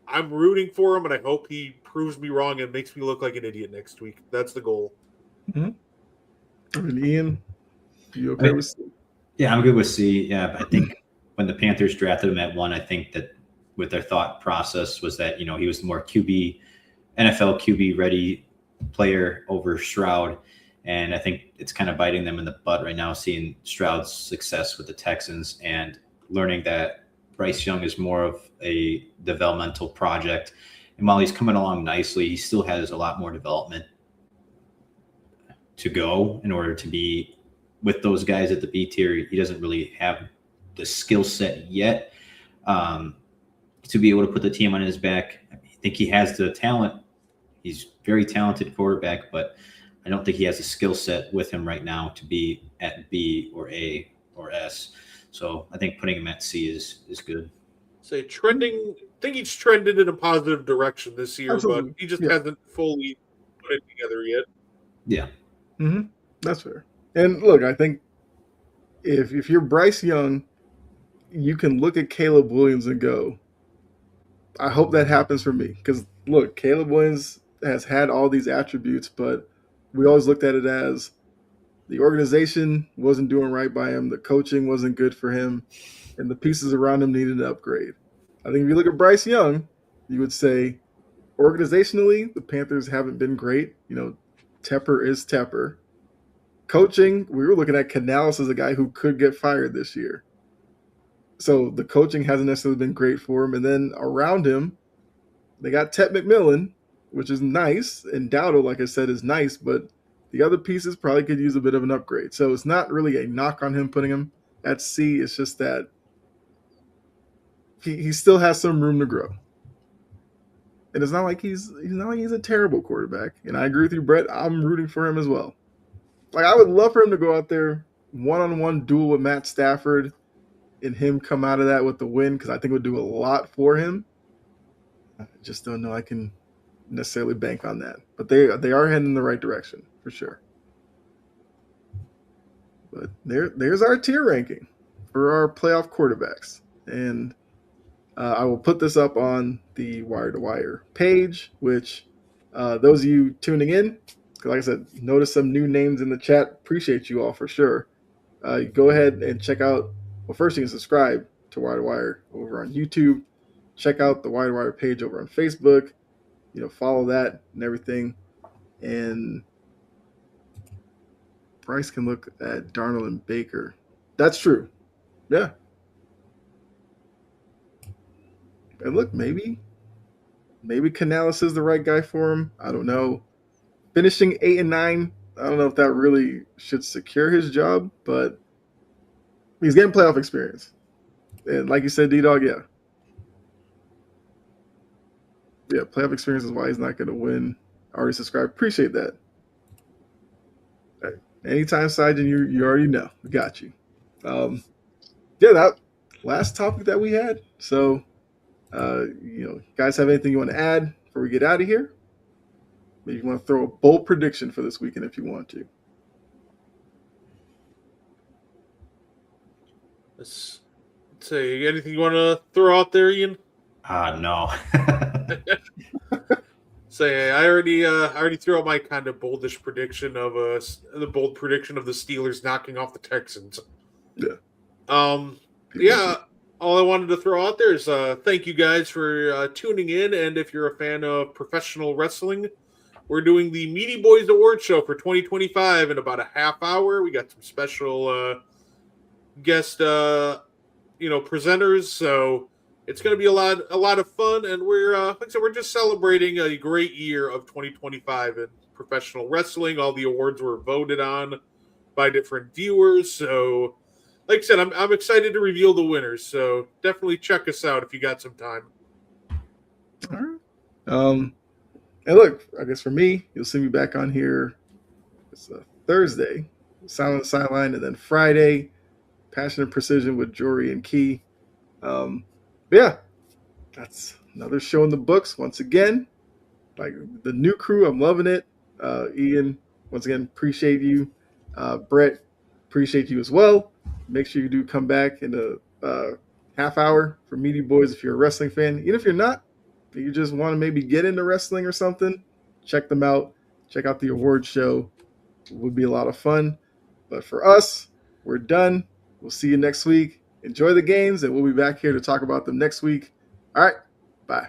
I'm rooting for him, and I hope he proves me wrong and makes me look like an idiot next week. That's the goal. Mm-hmm. And Ian, you okay with C? Yeah, I'm good with C. Yeah, I think when the Panthers drafted him at 1, I think that with their thought process was that, he was the more NFL QB ready player over Stroud. And I think it's kind of biting them in the butt right now, seeing Stroud's success with the Texans and learning that Bryce Young is more of a developmental project. And while he's coming along nicely, he still has a lot more development to go in order to be with those guys at the B tier. He doesn't really have the skill set yet to be able to put the team on his back. I think he has the talent. He's very talented quarterback, but I don't think he has a skill set with him right now to be at B or A or S. So I think putting him at C is good. Say trending. I think he's trended in a positive direction this year, Absolutely. but he just hasn't fully put it together yet. Yeah. Mm-hmm. That's fair. And look, I think if you're Bryce Young, you can look at Caleb Williams and go, I hope that happens for me. Because look, Caleb Williams has had all these attributes, but we always looked at it as the organization wasn't doing right by him, the coaching wasn't good for him, and the pieces around him needed an upgrade. I think if you look at Bryce Young, you would say organizationally, the Panthers haven't been great. Tepper is Tepper. Coaching, we were looking at Canales as a guy who could get fired this year. So the coaching hasn't necessarily been great for him. And then around him, they got Ted McMillan, which is nice. And Dowdle, like I said, is nice. But the other pieces probably could use a bit of an upgrade. So it's not really a knock on him putting him at C. It's just that he still has some room to grow. And it's not like he's a terrible quarterback. And I agree with you, Brett. I'm rooting for him as well. I would love for him to go out there, one-on-one duel with Matt Stafford, and him come out of that with the win, because I think it would do a lot for him. I just don't know I can necessarily bank on that. But they are heading in the right direction, for sure. But there's our tier ranking for our playoff quarterbacks. And I will put this up on the Wire to Wire page, which those of you tuning in, like I said, notice some new names in the chat. Appreciate you all for sure. Go ahead and check out. Well, first you can subscribe to Wire to Wire over on YouTube. Check out the Wire to Wire page over on Facebook. Follow that and everything. And Bryce can look at Darnold and Baker. That's true. Yeah. And look, maybe Canales is the right guy for him. I don't know. Finishing 8 and 9, I don't know if that really should secure his job, but he's getting playoff experience. And like you said, D-Dog, yeah, playoff experience is why he's not going to win. Already subscribed. Appreciate that. All right. Anytime, Sajin, you already know. We got you. That last topic that we had. So, guys have anything you want to add before we get out of here? Maybe you want to throw a bold prediction for this weekend if you want to. Let's say anything you want to throw out there, Ian? No. Say I already threw out my kind of boldish prediction of the bold prediction of the Steelers knocking off the Texans. Yeah. Yeah. All I wanted to throw out there is thank you guys for tuning in, and if you're a fan of professional wrestling, we're doing the Meaty Boys Award Show for 2025 in about a half hour. We got some special guest presenters, so it's going to be a lot of fun, and we're like I said, we're just celebrating a great year of 2025 in professional wrestling. All the awards were voted on by different viewers, so like I said, I'm excited to reveal the winners. So definitely check us out if you got some time. All right. And look, I guess for me, you'll see me back on here. It's Thursday, Silent Sideline, and then Friday. Passion and Precision with Jory and Key. But yeah, that's another show in the books. Once again, like the new crew, I'm loving it. Ian, once again, appreciate you. Brett, appreciate you as well. Make sure you do come back in a half hour for Meaty Boys if you're a wrestling fan. Even if you're not, if you just want to maybe get into wrestling or something, check them out. Check out the award show. It would be a lot of fun. But for us, we're done. We'll see you next week. Enjoy the games, and we'll be back here to talk about them next week. All right, bye.